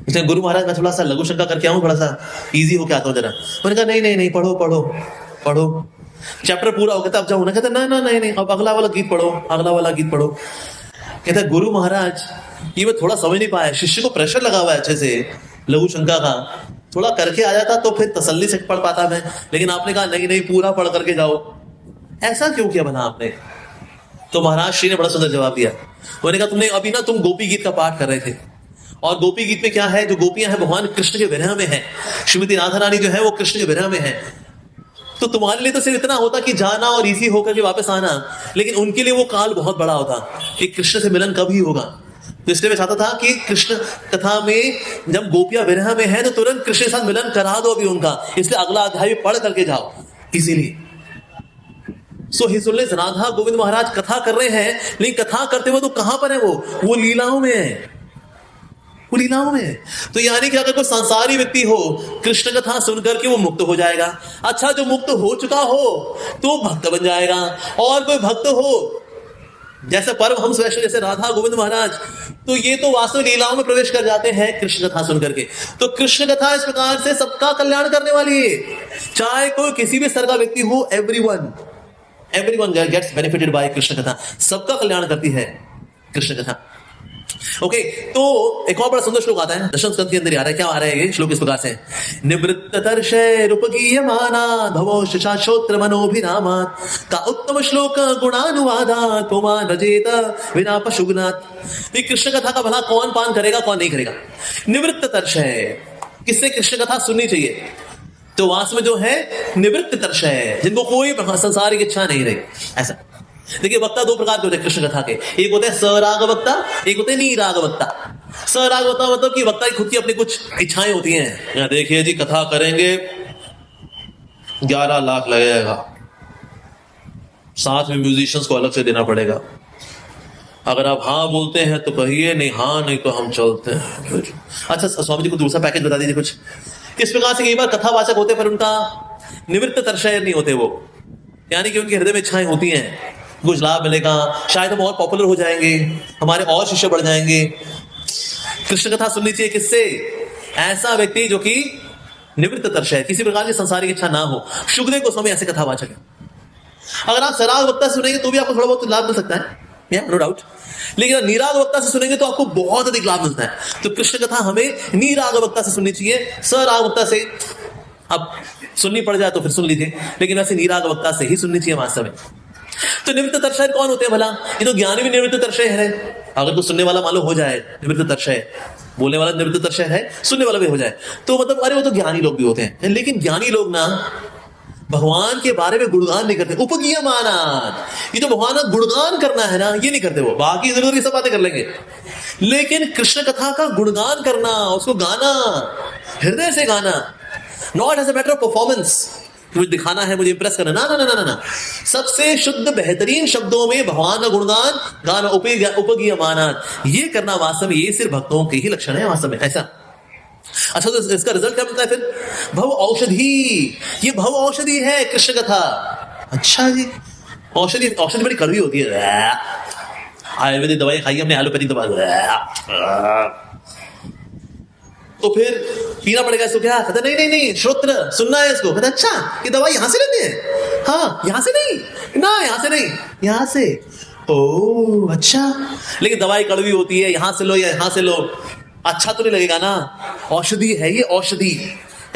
[SPEAKER 1] उसने गुरु महाराज मैं थोड़ा सा लघु शंका करके आऊं, थोड़ा सा इजी होके आता हूं जरा। मैंने कहा नहीं पढ़ो पढ़ो पढ़ो, चैप्टर पूरा हो गया था, अब जाऊं ना। कहता नहीं, अब अगला वाला गीत पढ़ो, अगला वाला गीत पढ़ो। कहता गुरु महाराज ये मैं थोड़ा समझ नहीं पाया, शिष्य को प्रेशर लगा हुआ है अच्छे से लघु शंका का, थोड़ा करके आ जाता तो फिर तसल्ली से पढ़ पाता मैं, लेकिन आपने कहा नहीं पूरा पढ़ करके जाओ। ऐसा क्यों किया बना आपने? तो महाराज श्री ने बड़ा सुंदर जवाब दिया। उन्होंने कहा तुमने अभी ना तुम गोपी गीत का पाठ कर रहे थे, और गोपी गीत में क्या है, जो गोपियां हैं भगवान कृष्ण के विरह में है, श्रीमती राधा रानी जो है वो कृष्ण के विरह में है। तो तुम्हारे लिए तो सिर्फ इतना होता कि जाना और इजी होकर के वापस आना, लेकिन उनके लिए वो काल बहुत बड़ा होता कि कृष्ण से मिलन कब ही होगा। तो इसलिए मैं चाहता था कि कृष्ण कथा में जब गोपियां विरह में है तो तुरंत कृष्ण के साथ मिलन करा दो अभी उनका, इसलिए अगला अध्याय पढ़ करके जाओ। इसीलिए सो ही सुन ले, राधा गोविंद महाराज कथा कर रहे हैं, लेकिन कथा करते हुए तो कहां पर है वो लीलाओं में है, वो लीलाओं में है। तो यानी कि अगर कोई संसारी व्यक्ति हो कृष्ण कथा सुनकर के वो मुक्त हो जाएगा। अच्छा, जो मुक्त हो चुका हो तो भक्त बन जाएगा, और कोई भक्त हो जैसे परमहंस वैष्णव जैसे राधा गोविंद महाराज, तो ये तो वास्तव लीलाओं में प्रवेश कर जाते हैं कृष्ण कथा सुन करके। तो कृष्ण कथा इस प्रकार से सबका कल्याण करने वाली है, चाहे कोई किसी भी स्तर का व्यक्ति हो, everyone gets benefited by Krishna कथा, सबका कल्याण करती है कृष्ण कथा। ओके, तो एक और बड़ा सुंदर श्लोक आता है, दशम स्कंद के अंदर आ रहा है। क्या आ रहा है ये श्लोक इस प्रकार से, निवृत्त तर्षे रूपगीयमाना भवो शाश्रोत्र मनोभिरामात् का उत्तम श्लोक गुणानुवादा कुमान रजेत विना पशुगुणात्। ये कृष्ण कथा का भला कौन पान करेगा, कौन नहीं करेगा। निवृत्त तर्षे, किससे कृष्ण कथा सुननी चाहिए? तो वास्तव में जो है निवृत्त तर्षय है, जिनको कोई संसारिक इच्छा नहीं रही। ऐसा देखिए, वक्ता दो प्रकार के होते हैं कृष्ण कथा के। एक होते हैं सराग वक्ता, एक होते हैं नीराग वक्ता। सराग वक्ता मतलब कि वक्ता की खुद की अपनी कुछ इच्छाएं होती हैं। यहाँ देखिए जी, कथा करेंगे 11 लाख लगेगा, साथ में म्यूजिशियंस को अलग से देना पड़ेगा, अगर आप हाँ बोलते हैं तो कहिए, नहीं हाँ नहीं तो हम चलते हैं। अच्छा स्वामी जी को दूसरा पैकेज बता दीजिए कुछ। इस प्रकार से कई बार कथावाचक होते पर उनका निवृत्त तर्षय नहीं होते वो, यानी कि उनके हृदय में इच्छाएं होती हैं, कुछ लाभ मिलेगा, शायद हम और पॉपुलर हो जाएंगे, हमारे और शिष्य बढ़ जाएंगे। कृष्ण कथा सुननी चाहिए किससे? ऐसा व्यक्ति जो कि निवृत्त तर्षय, किसी प्रकार की संसारिक इच्छा ना हो। शुकदेव गोस्वामी ऐसे कथावाचक है। अगर आप सराग वक्ता से सुनेंगे तो भी आपको थोड़ा बहुत लाभ मिल सकता है, नो डाउट, लेकिन नीराग वक्ता से सुनेंगे तो आपको बहुत अधिक लाभ मिलता है। तो कृष्ण कथा हमें नीराग वक्ता से सुननी चाहिए, सराग वक्ता से अब सुननी पड़ जाए तो फिर सुन लीजिए, लेकिन वैसे नीराग वक्ता से ही सुननी चाहिए वास्तव में। तो निवृत्त तर्षय कौन होते हैं भला? ये तो ज्ञानी भी निवृत्त तर्षय है। अगर तो सुनने वाला मालूम हो जाए निवृत्त तर्षय, बोलने वाला निवृत्त तर्षय है, सुनने वाला भी हो जाए, तो मतलब अरे वो तो ज्ञानी लोग भी होते हैं। लेकिन ज्ञानी लोग ना भगवान के बारे में गुणगान नहीं करते, उपगीयमानात्। ये जो भगवान का गुणगान करना है ना, ये नहीं करते वो, बाकी जरूर ये सब बातें कर लेंगे, लेकिन कृष्ण कथा का गुणगान करना, उसको गाना, हृदय से गाना, not as a matter of performance, मुझे दिखाना है, मुझे इंप्रेस करना, ना ना ना ना ना, सबसे शुद्ध बेहतरीन शब्दों में भगवान का गुणगान गाना, उपगीयमानात्, ये करना वास्तव में ये सिर्फ भक्तों के ही लक्षण है वास्तव में। ऐसा अच्छा, तो इसका रिजल्ट क्या मिलता है फिर? भव औषधि। ये भव औषधि है कृष्ण कथा। अच्छा जी, औषधि, औषधि बड़ी कड़वी होती है। आयुर्वेदिक दवाई खाई हमने, एलोपैथिक दवा, तो फिर पीना पड़ेगा इसको क्या? कहता नहीं नहीं नहीं, श्रोत्र सुनना है इसको। कहता अच्छा, ये दवाई यहां से लेते हैं? हाँ, यहां से नहीं ना, यहां से नहीं, यहां से। ओ अच्छा, लेकिन दवाई कड़वी होती है, यहां से लो या यहां से लो, अच्छा तो नहीं लगेगा ना। औषधि है ये, औषधि।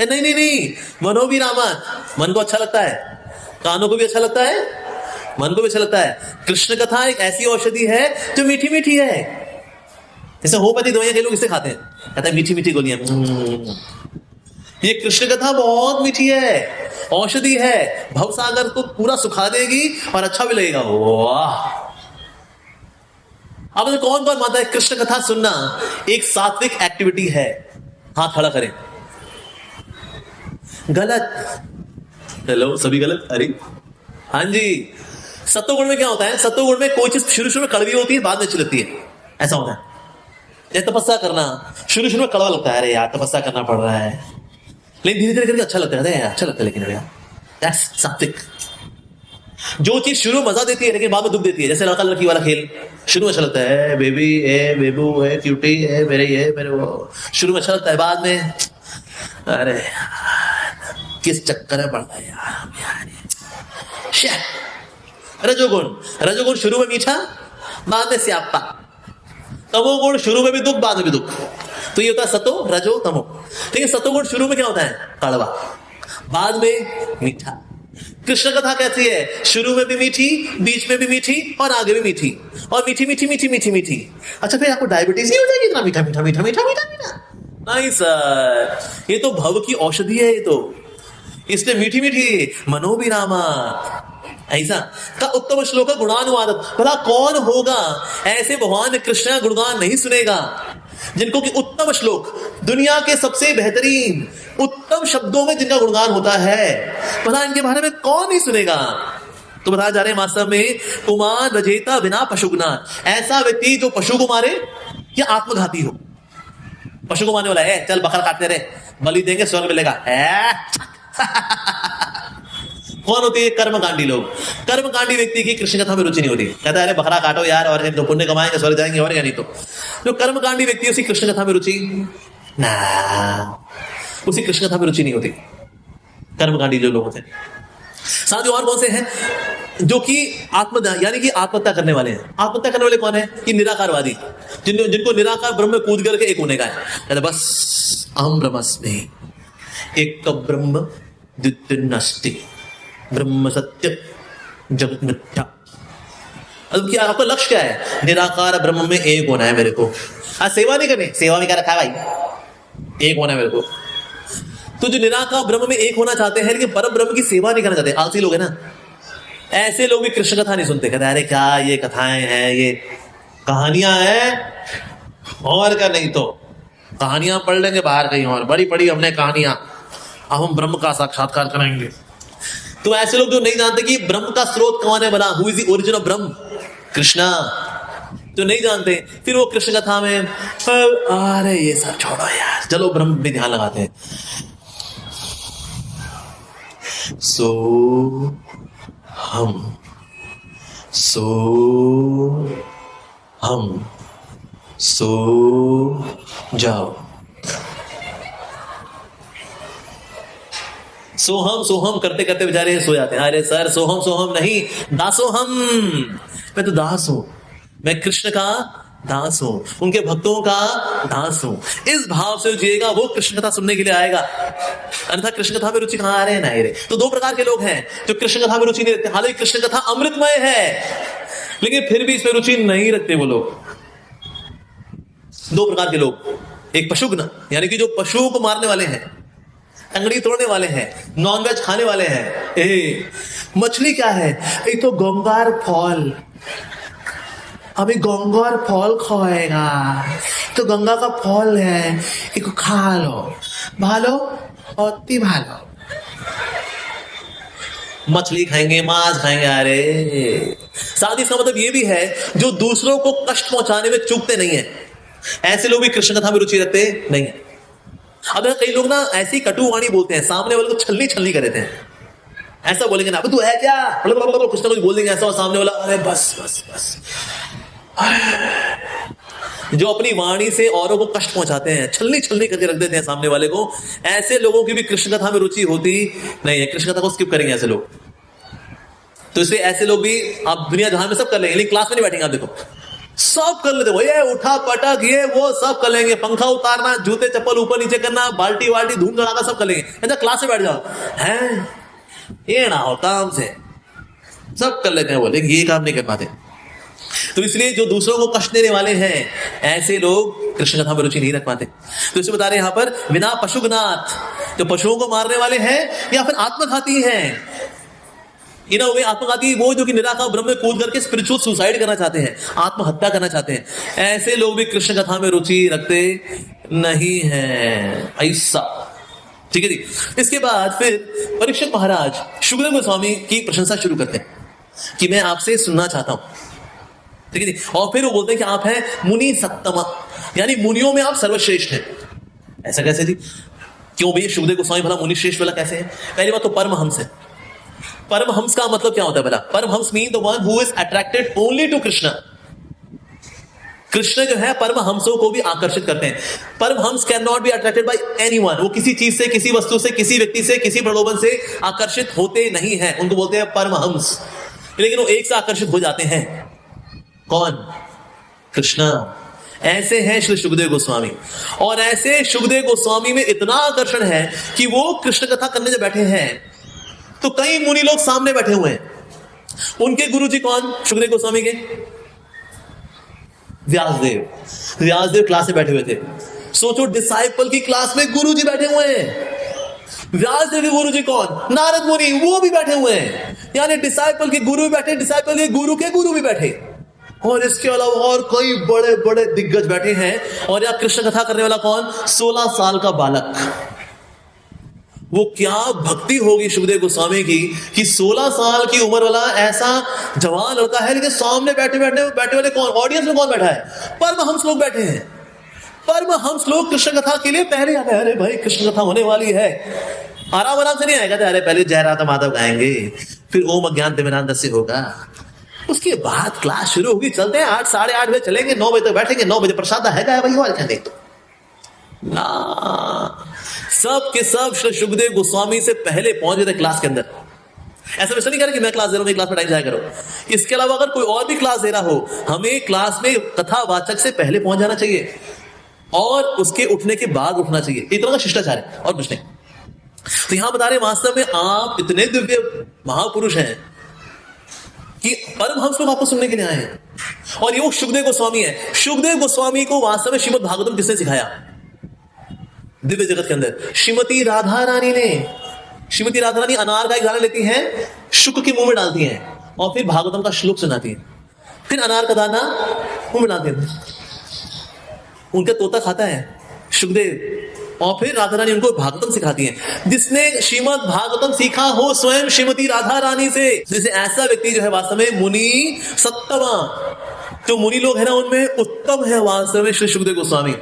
[SPEAKER 1] नहीं नहीं नहीं, मनो भी रामन, मन को अच्छा लगता है, कानों को भी अच्छा लगता है, मन को भी अच्छा लगता है। कृष्ण कथा एक ऐसी औषधि है जो मीठी मीठी है। जैसे होम्योपैथिक दवाइयां के लोग इसे खाते हैं, कहते हैं मीठी मीठी गोलियां। ये कृष्ण कथा बहुत मीठी है, औषधि है, भवसागर को पूरा सुखा देगी और अच्छा भी लगेगा। वाह! अब कौन कौन मानता है कृष्ण कथा सुनना एक सात्विक एक्टिविटी है? हाथ खड़ा करें। गलत। हेलो, सभी गलत? अरे हाँ जी, सत्वगुण में क्या होता है? सत्वगुण में कोई चीज शुरू में कड़वी होती है, बाद में अच्छी लगती है, ऐसा होता है। जैसे तपस्या करना, शुरू में कड़वा लगता है, अरे यार तपस्या करना पड़ रहा है, लेकिन धीरे धीरे करके अच्छा लगता है, अच्छा लगता है, लेकिन दैट्स सात्विक। जो चीज शुरू मजा देती है लेकिन बाद में दुख देती है, जैसे लड़का लड़की वाला खेल, शुरू में अच्छा लगता है, बेबी है, बेबू है, क्यूटी है, मेरे ये मेरे वो, शुरू में अच्छा लगता है, बाद में अरे किस चक्कर में पड़ रहा है यार। रजोगुण, रजोगुण शुरू में मीठा, बाद में स्यापा। तमोगुण शुरू में भी दुख, बाद में भी दुख। तो ये होता है सतो रजो तमो। ठीक है, सतोगुण शुरू में क्या होता है? कड़वा, बाद में मीठा। कृष्ण कथा कैसी है? शुरू में भी मीठी, बीच में भी मीठी और आगे भी मीठी, और मीठी मीठी मीठी मीठी मीठी। अच्छा, फिर आपको डायबिटीज नहीं हो जाएगी इतना मीठा मीठा मीठा मीठा मीठा मीठा? नहीं सर, ये तो भव की औषधि है, ये तो इसलिए मीठी मीठी मनोविरामा। ऐसा का उत्तम श्लोक गुणानुवाद। भला कौन होगा ऐसे भगवान कृष्ण गुणगान नहीं सुनेगा, जिनको कि उत्तम श्लोक, दुनिया के सबसे बेहतरीन उत्तम शब्दों में जिनका गुणगान होता है, भला इनके बारे में कौन नहीं सुनेगा? तो बताया जा रहे हैं वास्तव में, कुमार रजेता बिना पशुगुना, ऐसा व्यक्ति जो पशु को मारे या आत्मघाती हो। पशु को मारने वाला है, चल बकरा काटते रहे, बलि देंगे स्वर्ग मिलेगा, कौन होती है? कर्मकांडी लोग। कर्मकांडी व्यक्ति की कृष्ण कथा में रुचि नहीं होती, कहता है अरे बकरा काटो यार, और तो पुण्य कमाएंगे, स्वर्ग जाएंगे, और क्या नहीं। तो जो कर्मकांडी व्यक्ति है उसी कृष्ण कथा में रुचि ना, उसी कृष्ण कथा में रुचि नहीं होती, कर्मकांडी जो लोग होते हैं। साथ ही और कौन से हैं? जो कि आत्मदान यानी कि आत्महत्या करने वाले हैं। आत्महत्या करने वाले कौन है? कि निराकारवादी, जिनको निराकार ब्रह्म में कूद करके एक होने का है, कहते बस अहम ब्रह्मस्मि, एक ब्रह्म द्वितीय नास्ति, ब्रह्म सत्य जगत मिथ्या। अब क्या आपका लक्ष्य क्या है? निराकार ब्रह्म में एक होना है मेरे को। आज सेवा नहीं करनी, सेवा में क्या रखा है भाई? एक होना है मेरे को। तो जो निराकार ब्रह्म में एक होना चाहते हैं लेकिन परम ब्रह्म की सेवा नहीं करना चाहते, आलसी लोग है ना, ऐसे लोग भी कृष्ण कथा नहीं सुनते, कहते अरे क्या ये कथाएं हैं, ये कहानियां हैं और क्या, नहीं तो कहानियां पढ़ लेंगे बाहर कहीं और, बड़ी पढ़ी हमने कहानियां, अब हम ब्रह्म का साक्षात्कार करेंगे। तो ऐसे लोग जो नहीं जानते कि ब्रह्म का स्रोत कौन है, बना who is the origin of ब्रह्म, कृष्णा, जो नहीं जानते, फिर वो कृष्ण कथा में अरे ये सब छोड़ो यार, चलो ब्रह्म में ध्यान लगाते हैं। सो हम सो जाओ, सोहम करते करते बेचारे सो जाते हैं। अरे सर सोहम नहीं, दासोहम, मैं तो दास हूं, मैं कृष्ण का दास हूं, उनके भक्तों का दास हूं। इस भाव से जिएगा वो कृष्ण कथा सुनने के लिए आएगा, अन्यथा कृष्ण कथा में रुचि कहां आ रहे हैं, नहीं रहे। तो दो प्रकार के लोग हैं जो कृष्ण कथा में रुचि नहीं रखते, हालांकि कृष्ण कथा अमृतमय है लेकिन फिर भी इसमें रुचि नहीं रखते वो लोग। दो प्रकार के लोग, एक पशुघ्न यानी कि जो पशुओं को मारने वाले हैं, अंगड़ी तोड़ने वाले हैं, नॉनवेज खाने वाले हैं। मछली क्या है, ये तो गंगार फल, अभी गंगार फल खाएगा, तो गंगा का फल है, इसको खा लो, भालो अति भालो। मछली खाएंगे, मांस खाएंगे, अरे साथ इसका मतलब ये भी है जो दूसरों को कष्ट पहुंचाने में चूकते नहीं है, ऐसे लोग भी कृष्ण कथा में रुचि रखते नहीं है। अब कई लोग ना ऐसी कटुवाणी बोलते हैं, सामने वाले को छलनी कर देते हैं, ऐसा बोलेंगे ना, तू है क्या, कुछ ना कुछ बोल देंगे ऐसा, और सामने वाला अरे बस। जो अपनी वाणी से औरों को कष्ट पहुंचाते हैं, छलनी करके रख देते हैं सामने वाले को, ऐसे लोगों की भी कृष्ण कथा में रुचि होती नहीं है, कृष्ण कथा को स्किप करेंगे ऐसे लोग। तो इसलिए ऐसे लोग भी आप दुनिया जहां में सब कर लेंगे, लेकिन क्लास में नहीं बैठेंगे। आप देखो सब कर लेते, भैया उठा पटक ये वो सब कर लेंगे, पंखा उतारना, जूते चप्पल ऊपर नीचे करना, बाल्टी धूम धड़ाका सब कर लेंगे, ऐसा क्लास में बैठ जाओ हैं, ये ना हो काम से सब कर लेते हैं वो, लेकिन ये काम नहीं कर पाते। तो इसलिए जो दूसरों को कष्ट देने वाले हैं ऐसे लोग कृष्ण कथा में रुचि नहीं रख पाते। तो इसे बता रहे यहां पर, बिना पशुघ्नाथ, जो पशुओं को मारने वाले हैं या फिर आत्मघाती हैं, इन वे आत्मघाती वो जो कि निराकार ब्रह्म में कूद करके स्पिरिचुअल सुसाइड करना चाहते हैं, आत्महत्या करना चाहते हैं, ऐसे लोग भी कृष्ण कथा में रुचि रखते नहीं हैं, ऐसा। ठीक है जी। इसके बाद फिर परीक्षित महाराज शुकदेव गोस्वामी की प्रशंसा शुरू करते हैं कि मैं आपसे सुनना चाहता हूं। ठीक है जी। और फिर वो बोलते हैं कि आप हैं मुनि सत्तम, यानी मुनियों में आप सर्वश्रेष्ठ हैं। ऐसा कैसे जी, क्यों भैया शुकदेव गोस्वामी भला मुनि श्रेष्ठ वाला कैसे है? पहली बात तो परमहंस है। परमहंस का मतलब क्या होता है भला? Paramahamsa mean the one who is attracted only to Krishna. Krishna जो है परमहंसों को भी आकर्षित करते हैं। Paramahamsa can not be attracted by anyone, वो किसी चीज से, किसी वस्तु से, किसी व्यक्ति से, किसी प्रलोभन से आकर्षित होते नहीं है, उनको बोलते हैं परमहंस। लेकिन वो एक से आकर्षित हो जाते हैं, कौन? कृष्ण। ऐसे हैं श्री शुकदेव गोस्वामी। और ऐसे शुकदेव गोस्वामी में इतना आकर्षण है कि वो कृष्ण कथा करने जब बैठे हैं तो कई मुनि लोग सामने बैठे हुए हैं। उनके गुरुजी कौन? शुकदेव गोस्वामी के व्यासदेव क्लास में बैठे हुए थे। सोचो, डिसाइपल की क्लास में गुरुजी बैठे हुए हैं। व्यासदेव के गुरुजी कौन? नारद मुनि, वो भी बैठे हुए हैं। यानी डिसाइपल के गुरु भी बैठे, डिसाइपल के गुरु भी बैठे, और इसके अलावा और कई बड़े बड़े दिग्गज बैठे हैं। और यह कृष्ण कथा करने वाला कौन? 16 साल का बालक। वो क्या भक्ति होगी शुकदेव गोस्वामी की कि 16 साल की उम्र वाला ऐसा जवान लड़का है, लेकिन सामने बैठे वाले कौन? ऑडियंस में कौन बैठा है? परमहंस लोग बैठे हैं। परमहंस लोग कृष्ण कथा के लिए पहले आते हैं। अरे भाई कृष्ण कथा होने वाली है, आराम से नहीं आएगा। अरे पहले जय राधा माधव गाएंगे, फिर ओम अज्ञान तिमिरांधस्य से होगा, उसके बाद क्लास शुरू होगी, चलते हैं 8 साढ़े 8 बजे चलेंगे, 9 बजे तक बैठेंगे, 9 बजे प्रसाद है भाई, और क्या? नहीं तो ना, सब के सब श्री शुकदेव गोस्वामी से पहले पहुंच गए थे क्लास के अंदर। ऐसा वैसा नहीं कह रहा कि मैं क्लास दे रहा हूं, क्लास में टाइम जाया करो। इसके अलावा अगर कोई और भी क्लास दे रहा हो, हमें क्लास में कथावाचक से पहले पहुंच जाना चाहिए और उसके उठने के बाद उठना चाहिए। इतना का शिष्टाचार है और कुछ नहीं। तो यहां बता रहे वास्तव में आप इतने दिव्य महापुरुष हैं कि परमहंस लोग आपको सुनने के लिए आए हैं। और ये वो शुकदेव गोस्वामी है। शुकदेव गोस्वामी को वास्तव में श्रीमद् भागवतम किसने सिखाया? दिव्य जगत के अंदर श्रीमती राधा रानी अनार का एक दाना लेती हैं, शुक के मुंह में डालती हैं और फिर भागवतम का श्लोक सुनाती हैं, फिर अनार का दाना मुंह में डालती हैं। उनका तोता खाता है शुकदेव, और फिर राधा रानी उनको भागवतम सिखाती हैं। जिसने श्रीमद् भागवतम सीखा हो स्वयं श्रीमती राधा रानी से, जैसे ऐसा व्यक्ति जो है वास्तव में मुनि सत्तमा, जो मुनि लोग है ना उनमें उत्तम है वास्तव में श्री शुकदेव गोस्वामी।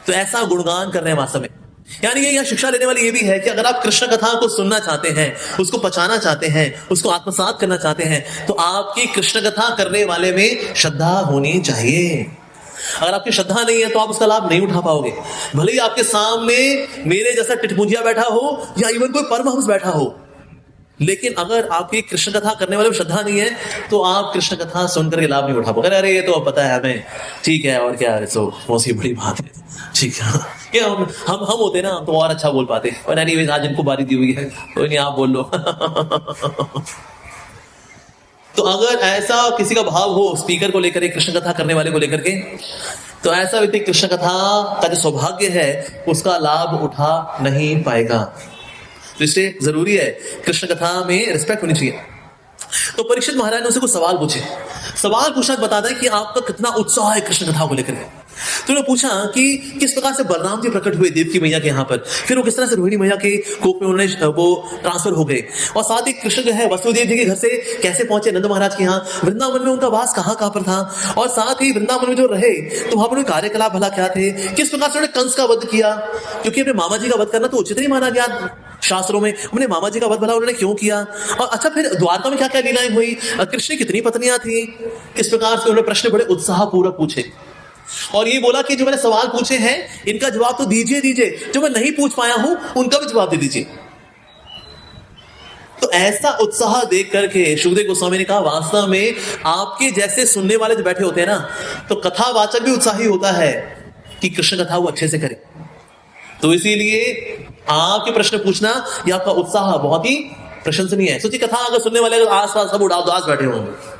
[SPEAKER 1] तो ऐसा गुणगान कर रहे हैं वास्तव में। यानी ये यहाँ शिक्षा लेने वाली ये भी है कि अगर आप कृष्ण कथा को सुनना चाहते हैं, उसको पचाना चाहते हैं, उसको आत्मसात करना चाहते हैं, तो आपकी कृष्ण कथा करने वाले में श्रद्धा होनी चाहिए। अगर आपकी श्रद्धा नहीं है तो आप उसका लाभ नहीं उठा पाओगे। भले ही आपके सामने मेरे जैसा टिटमुंजिया बैठा हो या इवन कोई परमहंस बैठा हो, लेकिन अगर आपकी कृष्ण कथा करने वाले में श्रद्धा नहीं है तो आप कृष्ण कथा सुनकर के लाभ नहीं उठा पाओगे। अरे ये तो पता है हमें, ठीक है और क्या, तो बहुत सी बड़ी बात है, ठीक है। ये हम होते ना तो और अच्छा बोल पाते। और एनीवेज आज इनको बारी दी हुई है, कोई नहीं आप बोल लो। तो अगर ऐसा किसी का भाव हो स्पीकर को लेकर, कृष्ण कथा करने वाले को लेकर के, तो ऐसा व्यक्ति कृष्ण कथा का जो सौभाग्य है उसका लाभ उठा नहीं पाएगा। तो इसलिए जरूरी है कृष्ण कथा में रिस्पेक्ट होनी चाहिए। तो परीक्षित महाराज ने उसे कुछ सवाल पूछे। सवाल पूछना बताता है कि आपका कितना उत्साह है कृष्ण कथा को लेकर। तो उन्होंने पूछा कि किस प्रकार से बलराम जी प्रकट हुए देवकी मैया के यहाँ पर, फिर वो किस तरह से रोहिणी मैया के कोख में उन्होंने वो ट्रांसफर हो गए, और साथ ही कृष्ण जो है वसुदेव जी के घर से कैसे पहुंचे नंद महाराज के यहाँ, वृंदावन में उनका वास कहाँ पर था, और साथ ही वृंदावन में जो रहे तो वहां पर कार्यकलाप भला क्या थे, किस प्रकार से उन्होंने कंस का वध किया, क्योंकि अपने मामा जी का वध करना तो उचित नहीं माना गया शास्त्रों में, अपने मामा जी का वध भला उन्होंने क्यों किया। और अच्छा फिर द्वारका में क्या क्या लीलाएं हुई, कृष्ण की कितनी पत्नियां थी, किस प्रकार से उन्होंने प्रश्न बड़े उत्साह पूर्वक पूछे। और ये बोला कि जो मैंने सवाल पूछे हैं इनका जवाब तो दीजिए, जो मैं नहीं पूछ पाया हूं उनका भी जवाब दे दीजिए। तो ऐसा उत्साह देख करके शुकदेव गोस्वामी ने कहा वास्तव में आपके जैसे सुनने वाले जो बैठे होते हैं ना, तो कथावाचक भी उत्साही होता है कि कृष्ण कथा वो अच्छे से करे। तो इसीलिए आपके प्रश्न पूछना या आपका उत्साह बहुत ही प्रशंसनीय है। सोचिए कथा अगर सुनने वाले अगर आसपास सब उदास बैठे होंगे,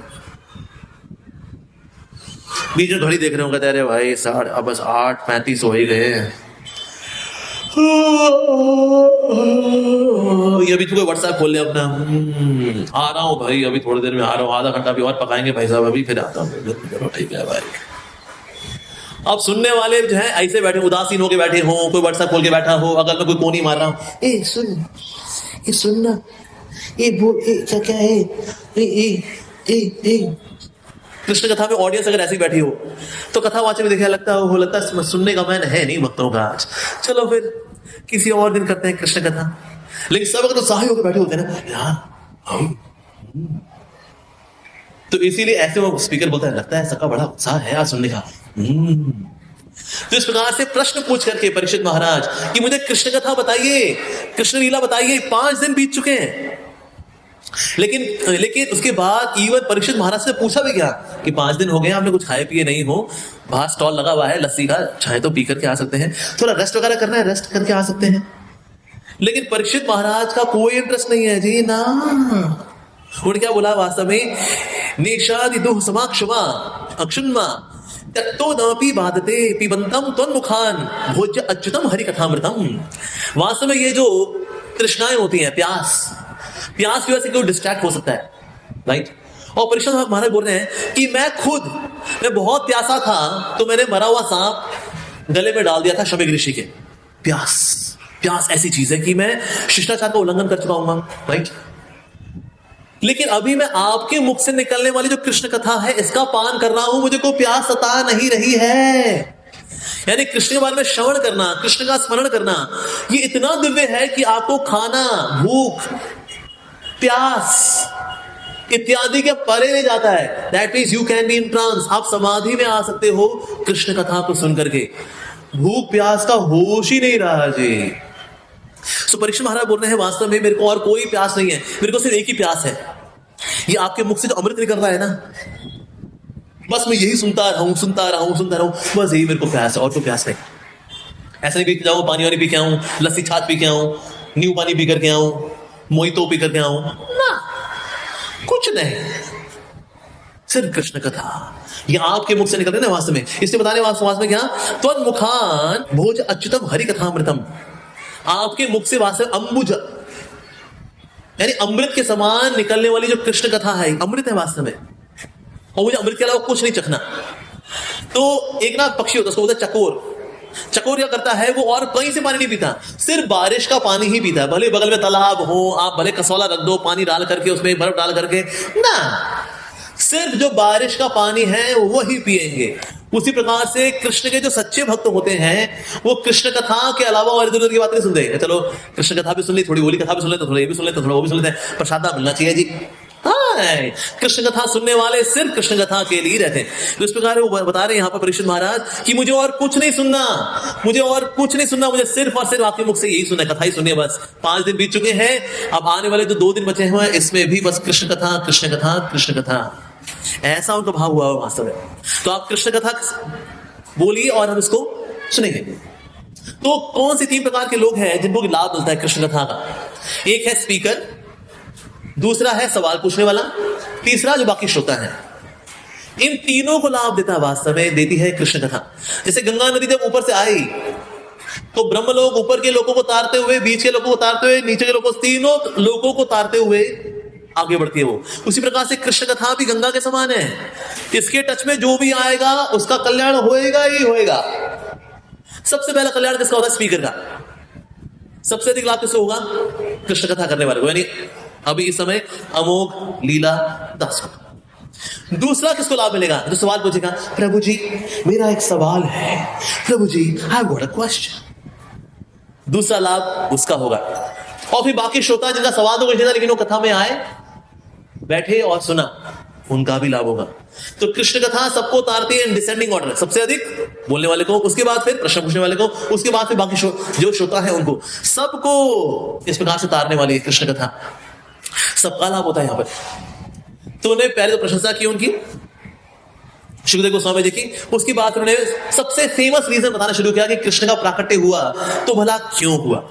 [SPEAKER 1] बीच में घड़ी देख रहे होंगे, अरे भाई अब बस 8:35 हो ही गए, ये अभी कोई व्हाट्सएप खोल ले अपना, आ रहा हूँ भाई, अभी थोड़ी देर में आ रहा हूँ, आधा घंटा भी और पकाएंगे भाई साहब, अभी फिर आता हूँ, ठीक है भाई। अब सुनने वाले जो है ऐसे बैठे उदासीन होके बैठे हो, कोई व्हाट्सएप खोल के बैठा हो, अगर मैं कोई कोनी मार रहा हूँ, ए सुनना, ये बोल, क्या है, कृष्ण कथा में ऑडियंस अगर ऐसी बैठी हो तो कथावाचक में देखा लगता है सुनने का मैन है नहीं भक्तों का आज, चलो फिर किसी और दिन करते हैं कृष्ण कथा। लेकिन सब अगर उत्साही होकर बैठे होते हैं ना यार, तो इसीलिए ऐसे वो स्पीकर बोलता है लगता है सबका बड़ा उत्साह है आज सुनने का। तो इस प्रकार से प्रश्न पूछ करके परीक्षित महाराज कि मुझे कृष्ण कथा बताइए, कृष्ण लीला बताइए। 5 दिन बीत चुके हैं, लेकिन उसके बाद इवन परीक्षित महाराज से पूछा भी क्या कि 5 दिन हो गए आपने कुछ खाए पिए नहीं हो, बाहर स्टॉल लगा हुआ है लस्सी का, चाहे तो पी करके आ सकते हैं, थोड़ा रेस्ट वगैरह करना है रेस्ट करके आ सकते हैं। लेकिन परीक्षित महाराज का कोई इंटरेस्ट नहीं है जी ना। उन्होंने क्या बोला वास्तव में, निषादि दुह समाक्षमा अक्षुन्मा तत्तो नपि बाधते पिबंतम त्वन्मुखान भोज्य अच्युतम हरि कथामृतम। वास्तव में ये जो तृष्णाएं होती हैं, प्यास की वजह से कोई डिस्ट्रैक्ट हो सकता है, राइट। और परीक्षित महाराज बोल रहे हैं कि मैं बहुत प्यासा था तो मैंने मरा हुआ सांप गले में डाल दिया था शमीक ऋषि के। प्यास ऐसी चीज है कि मैं शिष्टाचार का उल्लंघन कर चुका हूं, राइट। लेकिन अभी मैं आपके मुख से निकलने वाली जो कृष्ण कथा है इसका पान कर रहा हूं, मुझे कोई प्यास सता नहीं रही है। यानी कृष्ण के बारे में श्रवण करना, कृष्ण का स्मरण करना, ये इतना दिव्य है कि आपको खाना, भूख, प्यास इत्यादि के परे ले जाता है। That means you can be in trance, आप समाधि में आ सकते हो कृष्ण कथा को सुन करके। भूख प्यास का होश ही नहीं रहा जी। सो परीक्षित महाराज बोल रहे हैं वास्तव में मेरे को और कोई प्यास नहीं है, मेरे को सिर्फ एक ही प्यास है, ये आपके मुख से जो अमृत निकल रहा है ना, बस मैं यही सुनता रहा हूं, बस यही मेरे को प्यास है और कोई प्यास नहीं। ऐसा नहीं पी के जाऊं, पानी वानी पी के आऊं, लस्सी छाछ पी के आऊं, नींबू पानी पी करके आऊं, मोहितो पी करके आऊं ना, कुछ नहीं। सिर्फ कृष्ण कथा। ये आपके मुख से निकल रहे ना वास्तव में, इसलिए बता रहे वास्तव में क्या, त्वन्मुखान भोज अच्युतम हरि कथामृतम। आपके मुख से वास्तव अम्बुज यानी अमृत के समान निकलने वाली जो कृष्ण कथा है, अमृत है वास्तव में, और मुझे अमृत के अलावा कुछ नहीं चखना। तो एक ना पक्षी होता है, उसको बोलते हैं चकोर। चकोर क्या करता है, वो और कहीं से पानी नहीं पीता, सिर्फ बारिश का पानी ही पीता है। भले बगल में तालाब हो, आप भले कसौला रख दो पानी डाल करके, उसमें बर्फ डाल करके, ना, सिर्फ जो बारिश का पानी है वही पिएंगे। उसी प्रकार से कृष्ण के जो सच्चे भक्त होते हैं वो कृष्ण कथा के अलावा और इधर उधर की बात नहीं सुनते। चलो कृष्ण कथा भी सुन ली, थोड़ी होली कथा भी सुन लेते, थोड़ा ये भी सुन लेते, थोड़ा वो भी सुन लेते हैं, प्रसादा मिलना चाहिए जी। हाँ, कृष्ण कथा सुनने वाले सिर्फ कृष्ण कथा के लिए रहते हैं। तो इस प्रकार वो बता रहे हैं यहाँ पर परीक्षित महाराज कि मुझे और कुछ नहीं सुनना, मुझे और कुछ नहीं सुनना, मुझे सिर्फ और सिर्फ आपके मुख से यही सुनना, कथा ही सुनिए बस। 5 दिन बीत चुके हैं, अब आने वाले जो 2 दिन बचे हुए हैं इसमें भी बस कृष्ण कथा कृष्ण कथा कृष्ण कथा, ऐसा उनका भाव हुआ वास्तव में। तो आप कृष्ण कथा बोलिए और हम इसको सुनेंगे। तो कौन से 3 प्रकार के लोग हैं जिनको लाभ मिलता है कृष्ण कथा का? एक है स्पीकर, दूसरा है सवाल पूछने वाला, तीसरा जो बाकी श्रोता है। इन तीनों को लाभ देता है वास्तव में, देती है कृष्ण कथा। जैसे गंगा नदी जब ऊपर से आई तो ब्रह्म लोग ऊपर के लोगों को तारते हुए, बीच के लोगों को तारते हुए, नीचे के लोगों, तीनों लोगों को तारते हुए आगे बढ़ती है वो। उसी प्रकार से कृष्ण कथा भी गंगा के समान है, इसके टच में जो भी आएगा उसका कल्याण होएगा ही होएगा। सबसे पहला कल्याण किसका होता है? स्पीकर का। सबसे अधिक लाभ किसको होगा? कृष्ण कथा करने वाले को, यानी अभी इस समय अमोघ लीला दास को। दूसरा किसको लाभ मिलेगा? जो सवाल पूछेगा, प्रभु जी मेरा एक सवाल है, प्रभु जी I have got a question. दूसरा लाभ उसका होगा। और फिर बाकी श्रोता जिनका सवाल तो कुछ नहीं था लेकिन वो कथा में आए, बैठे और सुना, उनका भी लाभ होगा। तो कृष्ण कथा सबको तारती है इन डिसेंडिंग ऑर्डर, सबसे अधिक बोलने वाले को, उसके बाद फिर प्रश्न पूछने वाले को, उसके बाद फिर बाकी जो श्रोता है उनको, सबको इस प्रकार से तारने वाली है कृष्ण कथा। सबका लाभ होता है यहां पर। तो उन्हें पहले तो प्रशंसा की उनकी, सुखदेव गोस्वामी जी की, उसके बाद उन्होंने सबसे फेमस रीजन बताना शुरू किया कि कृष्ण का प्राकट्य हुआ तो भला क्यों हुआ।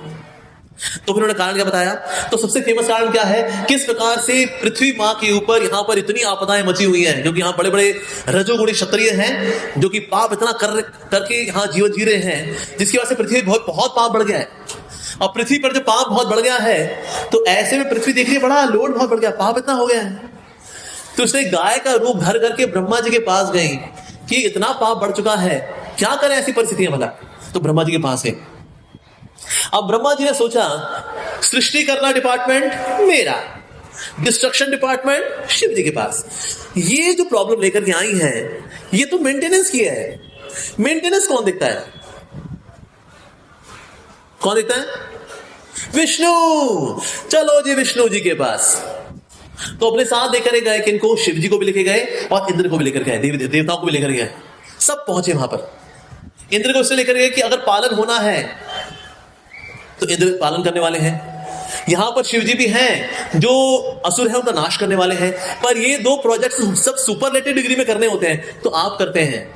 [SPEAKER 1] तो फिर उन्होंने कारण क्या बताया? तो सबसे फेमस कारण क्या है, किस प्रकार से पृथ्वी माँ के ऊपर यहाँ पर इतनी आपदाएं मची हुई हैं, क्योंकि यहाँ बड़े बड़े रजोगुणी क्षत्रिय हैं जो कि पाप इतना करके यहाँ जीवन जी रहे हैं, जिसकी वजह से पृथ्वी बहुत पाप बढ़ गया है। अब पृथ्वी पर जो पाप बहुत बढ़ गया है तो ऐसे में पृथ्वी देख रही है बड़ा लोड बहुत बढ़ गया, पाप इतना हो गया है। तो उसने गाय का रूप धर करके ब्रह्मा जी के पास गई कि इतना पाप बढ़ चुका है, क्या करें ऐसी परिस्थितियां भला। तो ब्रह्मा जी के पास है। अब ब्रह्मा जी ने सोचा, सृष्टि करना डिपार्टमेंट मेरा, डिस्ट्रक्शन डिपार्टमेंट शिव जी के पास। ये जो प्रॉब्लम लेकर के आई है ये तो मेंटेनेंस की है। मेंटेनेंस कौन देखता है? कौन देखता है? विष्णु। चलो जी विष्णु जी के पास। तो अपने साथ लेकर गए किनको? शिव जी को भी लेके गए और इंद्र को भी लेकर गए, देवताओं को भी लेकर गए। सब पहुंचे वहां पर। इंद्र को इसलिए लेकर गए कि अगर पालन होना है तो इंद्र पालन करने वाले हैं। यहां पर शिव जी भी हैं जो असुर है उनका नाश करने वाले हैं। पर ये 2 प्रोजेक्ट्स सब सुपरलेटिव डिग्री में करने होते हैं तो आप करते हैं।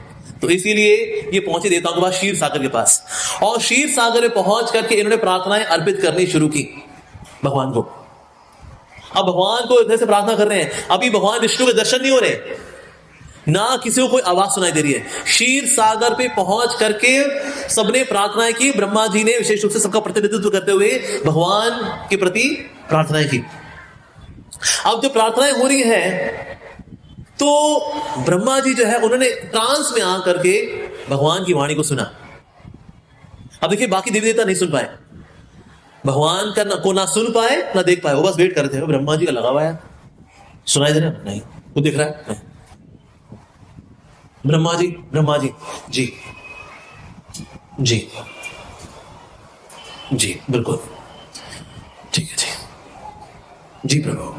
[SPEAKER 1] तो इसीलिए ये पहुंचे देवताओं के पास, क्षीर सागर के पास। और क्षीर सागर में पहुंच करके इन्होंने प्रार्थनाएं अर्पित करनी शुरू की भगवान को। अब भगवान को इधर से प्रार्थना कर रहे हैं, अभी भगवान विष्णु के दर्शन नहीं हो रहे, ना किसी को कोई आवाज सुनाई दे रही है। क्षीर सागर पे पहुंच करके सबने प्रार्थनाएं की। ब्रह्मा जी ने विशेष रूप से सबका प्रतिनिधित्व करते हुए भगवान के प्रति प्रार्थनाएं की। अब जो प्रार्थनाएं हो रही हैं तो ब्रह्मा जी जो है उन्होंने ट्रांस में आकर के भगवान की वाणी को सुना। अब देखिए बाकी देवी देवता नहीं सुन पाए, भगवान का ना सुन पाए ना देख पाए, वो बस वेट करते हैं। ब्रह्मा जी का लगा हुआ है, सुनाई दे रहा है? नहीं। वो दिख रहा है? नहीं। ब्रह्मा जी जी जी जी बिल्कुल ठीक है जी प्रभु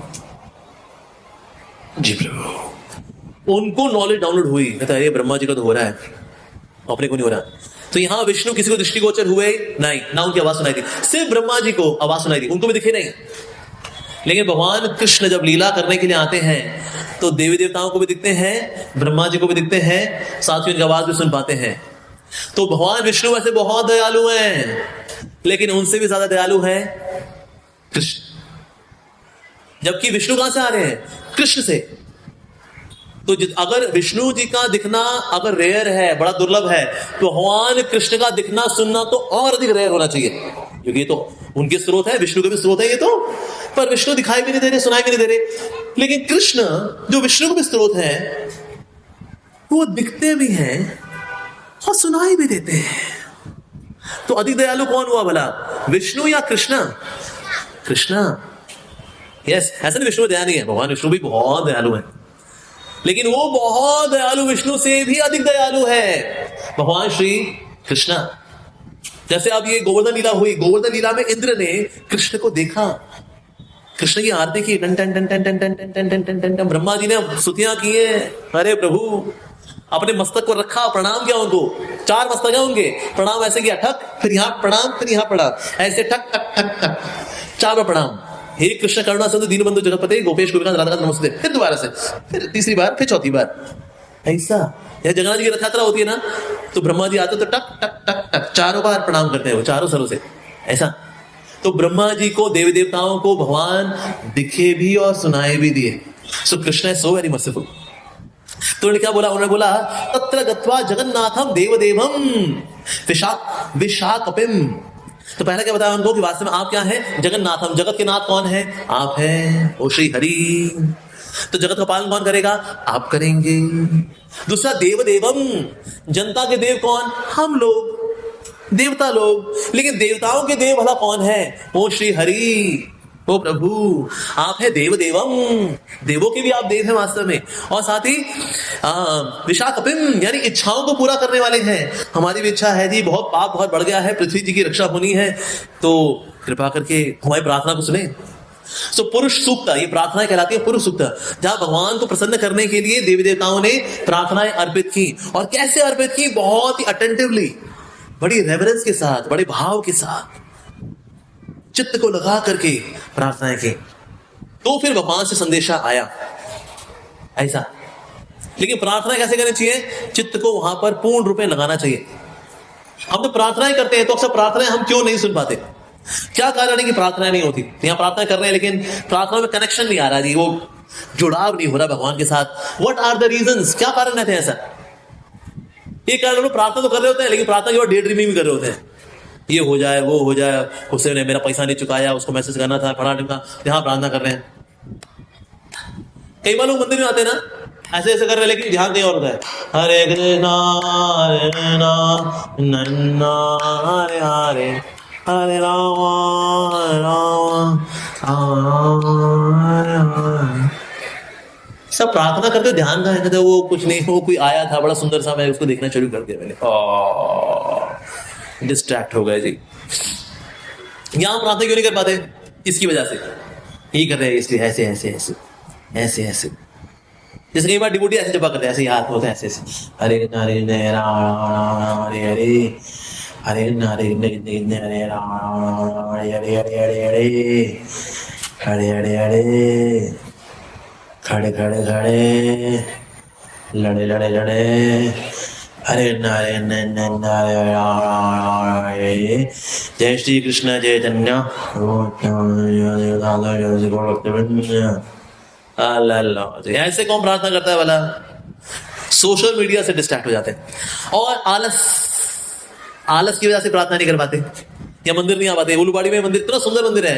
[SPEAKER 1] जी प्रभु। उनको नॉलेज डाउनलोड हुई, कहता है ये ब्रह्मा जी का तो हो रहा है, अपने को नहीं हो रहा। तो यहां विष्णु किसी को दृष्टिगोचर हुए नहीं, ना उनकी आवाज सुनाई दी, सिर्फ ब्रह्मा जी को आवाज सुनाई दी, उनको भी दिखे नहीं। लेकिन भगवान कृष्ण जब लीला करने के लिए आते हैं तो देवी देवताओं को भी दिखते हैं, ब्रह्मा जी को भी दिखते हैं, साथ ही उनकी आवाज भी सुन पाते हैं। तो भगवान विष्णु वैसे बहुत दयालु हैं, लेकिन उनसे भी ज्यादा दयालु है कृष्ण। जबकि विष्णु कहां से आ रहे हैं? कृष्ण से। तो अगर विष्णु जी का दिखना अगर रेयर है, बड़ा दुर्लभ है, तो भगवान कृष्ण का दिखना सुनना तो और अधिक रेयर होना चाहिए, क्योंकि ये तो उनके स्रोत है, विष्णु के भी स्रोत है ये तो। पर विष्णु दिखाई भी नहीं दे रहे, सुनाई भी नहीं दे रहे, लेकिन कृष्ण जो विष्णु के भी स्रोत है वो दिखते भी हैं और सुनाई भी देते हैं। तो अधिक दयालु कौन हुआ भला, विष्णु या कृष्ण? कृष्ण। यस, ऐसा नहीं विष्णु दया नहीं है, भगवान विष्णु भी बहुत दयालु है, लेकिन वो बहुत दयालु विष्णु से भी अधिक दयालु है भगवान श्री कृष्ण। जैसे अब ये गोवर्धन लीला हुई, गोवर्धन लीला में इंद्र ने कृष्ण को देखा, कृष्ण की आरती की, टन टन टन टन टन टन टन टन टन टन टन, ब्रह्मा जी ने स्तुतियां की है, अरे प्रभु, अपने मस्तक को रखा, प्रणाम किया उनको, 4 मस्तक है उनके, प्रणाम ऐसे किया, ठक, फिर यहाँ प्रणाम, फिर यहाँ प्रणाम, ऐसे ठक ठक ठक ठक, 4 बार प्रणाम। हे कृष्ण करुणा सिंधु दीनबंधु जगतपते गोपेश गोपिकांत राधाकांत नमस्ते, फिर दोबारा से, फिर तीसरी बार, फिर चौथी बार, ऐसा। यह जगन्नाथ जी की रथ यात्रा होती है ना, तो ब्रह्मा जी आते तो टक टक टक टक 4 बार प्रणाम करते हैं वो, 4 सरों से, ऐसा। तो ब्रह्मा जी को, देवी देवताओं को भगवान दिखे भी और सुनाए भी दिए। सो कृष्ण है सो वेरी मर्सीफुल। तो उन्होंने क्या बोला, उन्होंने बोला तत्र गत्वा जगन्नाथम देवदेवम विशाखपिम। तो पहले क्या बताया उनको कि वास्तव में आप क्या हैं, जगन्नाथम, जगत के नाथ कौन है, आप हैं, ओ श्री हरि। तो जगत का पालन कौन करेगा, आप करेंगे। दूसरा देवदेवम, जनता के देव कौन, हम लोग, देवता लोग, लेकिन देवताओं के देव भला कौन है, ओ श्री हरि, ओ प्रभु, आप है देवदेवम, देवों के भी आप देव हैं वास्तव में। और साथ ही विशाखपिम, यानी इच्छाओं को पूरा करने वाले हैं। हमारी भी इच्छा है जी, बहुत पाप बहुत बढ़ गया है, पृथ्वी जी की रक्षा होनी है, तो कृपा करके हमारी प्रार्थना को सुने। सो पुरुष सूक्त, ये प्रार्थनाएं कहलाती है पुरुष सूक्त, जहां भगवान को प्रसन्न करने के लिए देवी देवताओं ने प्रार्थनाएं अर्पित की। और कैसे अर्पित की, बहुत ही अटेंटिवली, बड़ी रेवरेंस के साथ, बड़े भाव के साथ, चित्त को लगा करके प्रार्थनाएं की। तो फिर भगवान से संदेशा आया, ऐसा। लेकिन प्रार्थना कैसे करनी चाहिए, चित्त को वहां पर पूर्ण रूप में लगाना चाहिए। हम तो प्रार्थनाएं करते हैं, तो अक्सर प्रार्थनाएं हम क्यों नहीं सुन पाते, क्या कारण है कि प्रार्थनाएं नहीं होती। यहाँ प्रार्थना कर रहे हैं लेकिन प्रार्थना में कनेक्शन नहीं आ रहा जी, वो जुड़ाव नहीं हो रहा भगवान के साथ। व्हाट आर द रीजंस, क्या कारण रहते हैं ऐसा। एक कारण, लोग प्रार्थना तो कर रहे होते हैं लेकिन प्रार्थना के बाद डे ड्रीमिंग भी कर रहे होते हैं, ये हो जाए वो हो जाए, उसने मेरा पैसा नहीं चुकाया, उसको मैसेज करना था, फला ढिमका, यहाँ प्रार्थना कर रहे हैं। कई बार लोग मंदिर में आते हैं ना, ऐसे ऐसे कर रहे हैं लेकिन ध्यान नहीं और होता है, हरे कृष्णा हरे हरे हरे राम सब प्रार्थना करते हो, ध्यान कहाँ है, वो कुछ नहीं, वो कोई आया था बड़ा सुंदर सा, मैं उसको देखना शुरू कर दिया मैंने, डिस्ट्रैक्ट हो गए जी। यहां प्रार्थना क्यों नहीं कर पाते, इसकी वजह से यही कर रहे हैं, इसलिए ऐसे ऐसे ऐसे ऐसे ऐसे। जैसे कई बार डिवोटी ऐसे जपा करते हैं, ऐसे हाथ होता है ऐसे ऐसे, हरे हरे हरे हरे हरे नारे हरे राम हरे हरे हरे हरे हरे हरे हरे हरे खड़े खड़े खड़े लड़े लड़े लड़े हरे नारे नारे। जय श्री कृष्ण चैतन्य ऐसे कौन प्रार्थना करता है वाला, सोशल मीडिया से डिस्ट्रैक्ट हो जाते हैं और आलस की वजह से प्रार्थना नहीं कर पाते या मंदिर नहीं आ पाते। उलूबाड़ी में मंदिर, इतना सुंदर मंदिर है,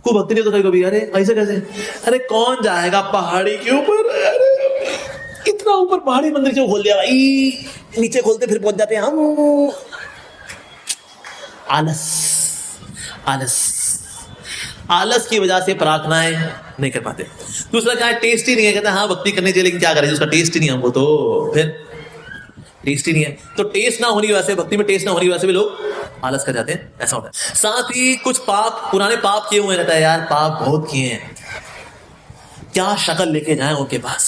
[SPEAKER 1] कोई भक्ति नहीं होता कभी, अरे ऐसे कैसे, अरे कौन जाएगा पहाड़ी के ऊपर, अरे इतना ऊपर पहाड़ी मंदिर क्यों खोल दिया भाई, नीचे खोलते फिर पहुंच जाते हैं हम। आलस आलस आलस की वजह से प्रार्थनाएं नहीं कर पाते। दूसरा क्या है, टेस्ट ही नहीं है, कहते हैं हाँ भक्ति करनी चाहिए लेकिन क्या करें, उसका टेस्ट ही नहीं है हमको, तो फिर टेस्ट ही नहीं है, तो टेस्ट ना होने की वजह से, भक्ति में टेस्ट ना होने की वजह से भी लोग आलस कर जाते हैं, ऐसा होता है। साथ ही कुछ पाप, पुराने पाप किए हुए रहता है, यार पाप बहुत किए हैं, क्या शक्ल लेके जाए उनके पास,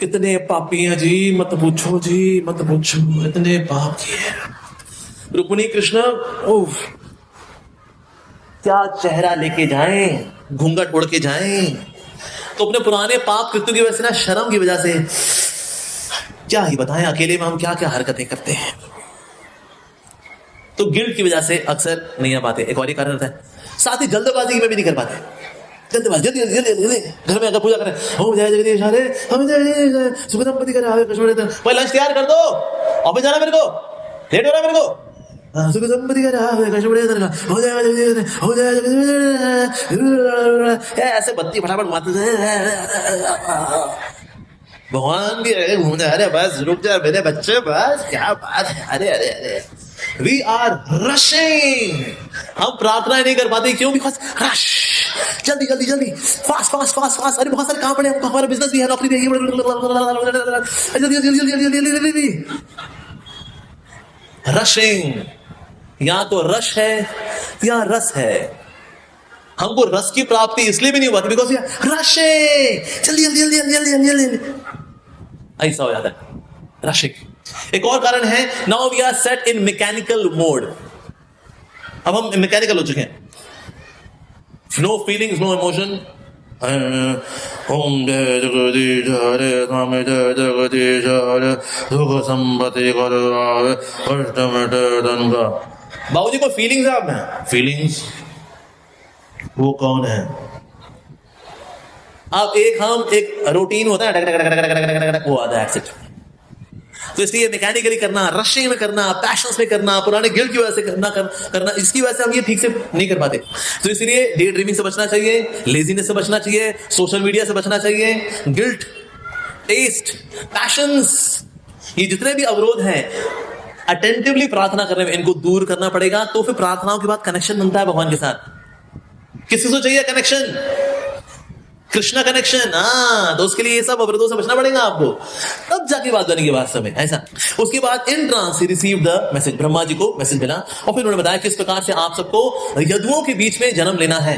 [SPEAKER 1] इतने पापी हैं जी मत पूछो जी मत पूछो, इतने पाप किए हैं। रुक्मिणी कृष्ण ओह क्या चेहरा लेके जाएं, घूंघट उड़ के जाएं, तो अपने पुराने पाप कृत्यों की वजह से ना, शर्म की वजह से क्या ही बताएं, अकेले में हम क्या क्या हरकतें करते हैं, तो गिल्ट की वजह से अक्सर नहीं आ पाते। एक और ही कारण रहता है, साथ ही जल्दबाजी में भी नहीं कर पाते। जल्दी बात, जल्दी जल्दी जल्दी जल्दी घर में आकर पूजा करें। हम जय जगदीश हरे, हम जय जय सुखदंपति करे आवे कृष्ण देता। भाई लंच तैयार कर दो, ऑफिस जाना मेरे को, लेट हो रहा है मेरे को। सुखदंपति करे आवे कृष्ण देता, हो जाएगा जल्दी, हो जाएगा जल्दी। ऐसे बत्ती फटाफट मारते थे। भगवान भी रहे घूमने, अरे बस रुक जा मेरे बच्चे, बस क्या बात है, अरे अरे अरे वी आर रशिंग। हम प्रार्थना नहीं कर पाते, क्यों? बिकॉज रश, जल्दी जल्दी जल्दी, फास्ट फास्ट फास्ट फास्ट। अरे बहुत सारे काम पड़े, हमको हमारा बिजनेस भी है, नौकरी भी है, जल्दी जल्दी जल्दी जल्दी जल्दी जल्दी। रशिंग, या तो रश है या रस है। हमको रस की प्राप्ति इसलिए भी नहीं होती बिकॉज ये रशिंग, जल्दी जल्दी जल्दी जल्दी जल्दी जल्दी, ऐसा हो जाता है रशिंग। एक और कारण है, now we are set in mechanical mode. अब हम मैकेनिकल हो चुके हैं, नो फीलिंग्स, नो इमोशन। ओम जय जगदीश हरे, स्वामी जय जगदीश हरे, सुख संपत्ति करो आवे, कष्ट मिटे धन का। बाबूजी को फीलिंग्स है आप में, फीलिंग्स वो कौन है? अब एक रूटीन होता है, वो आता है एक्सेट। तो इसलिए मैकेनिकली करना, रशिंग में करना, पैशंस में करना, पुराने गिल्ट की वजह से करना, इसकी वजह से हम ये ठीक से नहीं कर पाते। तो इसलिए डे ड्रीमिंग से बचना चाहिए, लेजीनेस से बचना चाहिए, सोशल मीडिया से बचना चाहिए। गिल्ट, टेस्ट, पैशंस, ये जितने भी अवरोध हैं, अटेंटिवली प्रार्थना करने में इनको दूर करना पड़ेगा। तो फिर प्रार्थनाओं के बाद कनेक्शन बनता है भगवान के साथ। किसी से चाहिए कनेक्शन, कृष्णा कनेक्शन, हाँ, तो उसके लिए ये सब अवरोधों से बचना पड़ेगा आपको, तब जाके बात बनेगी वास्तव में, ऐसा। उसके बाद in trance he receive the message, Brahma ji को मैसेज मिला और फिर उन्होंने बताया किस प्रकार से आप सबको यदुओं के बीच में जन्म लेना है,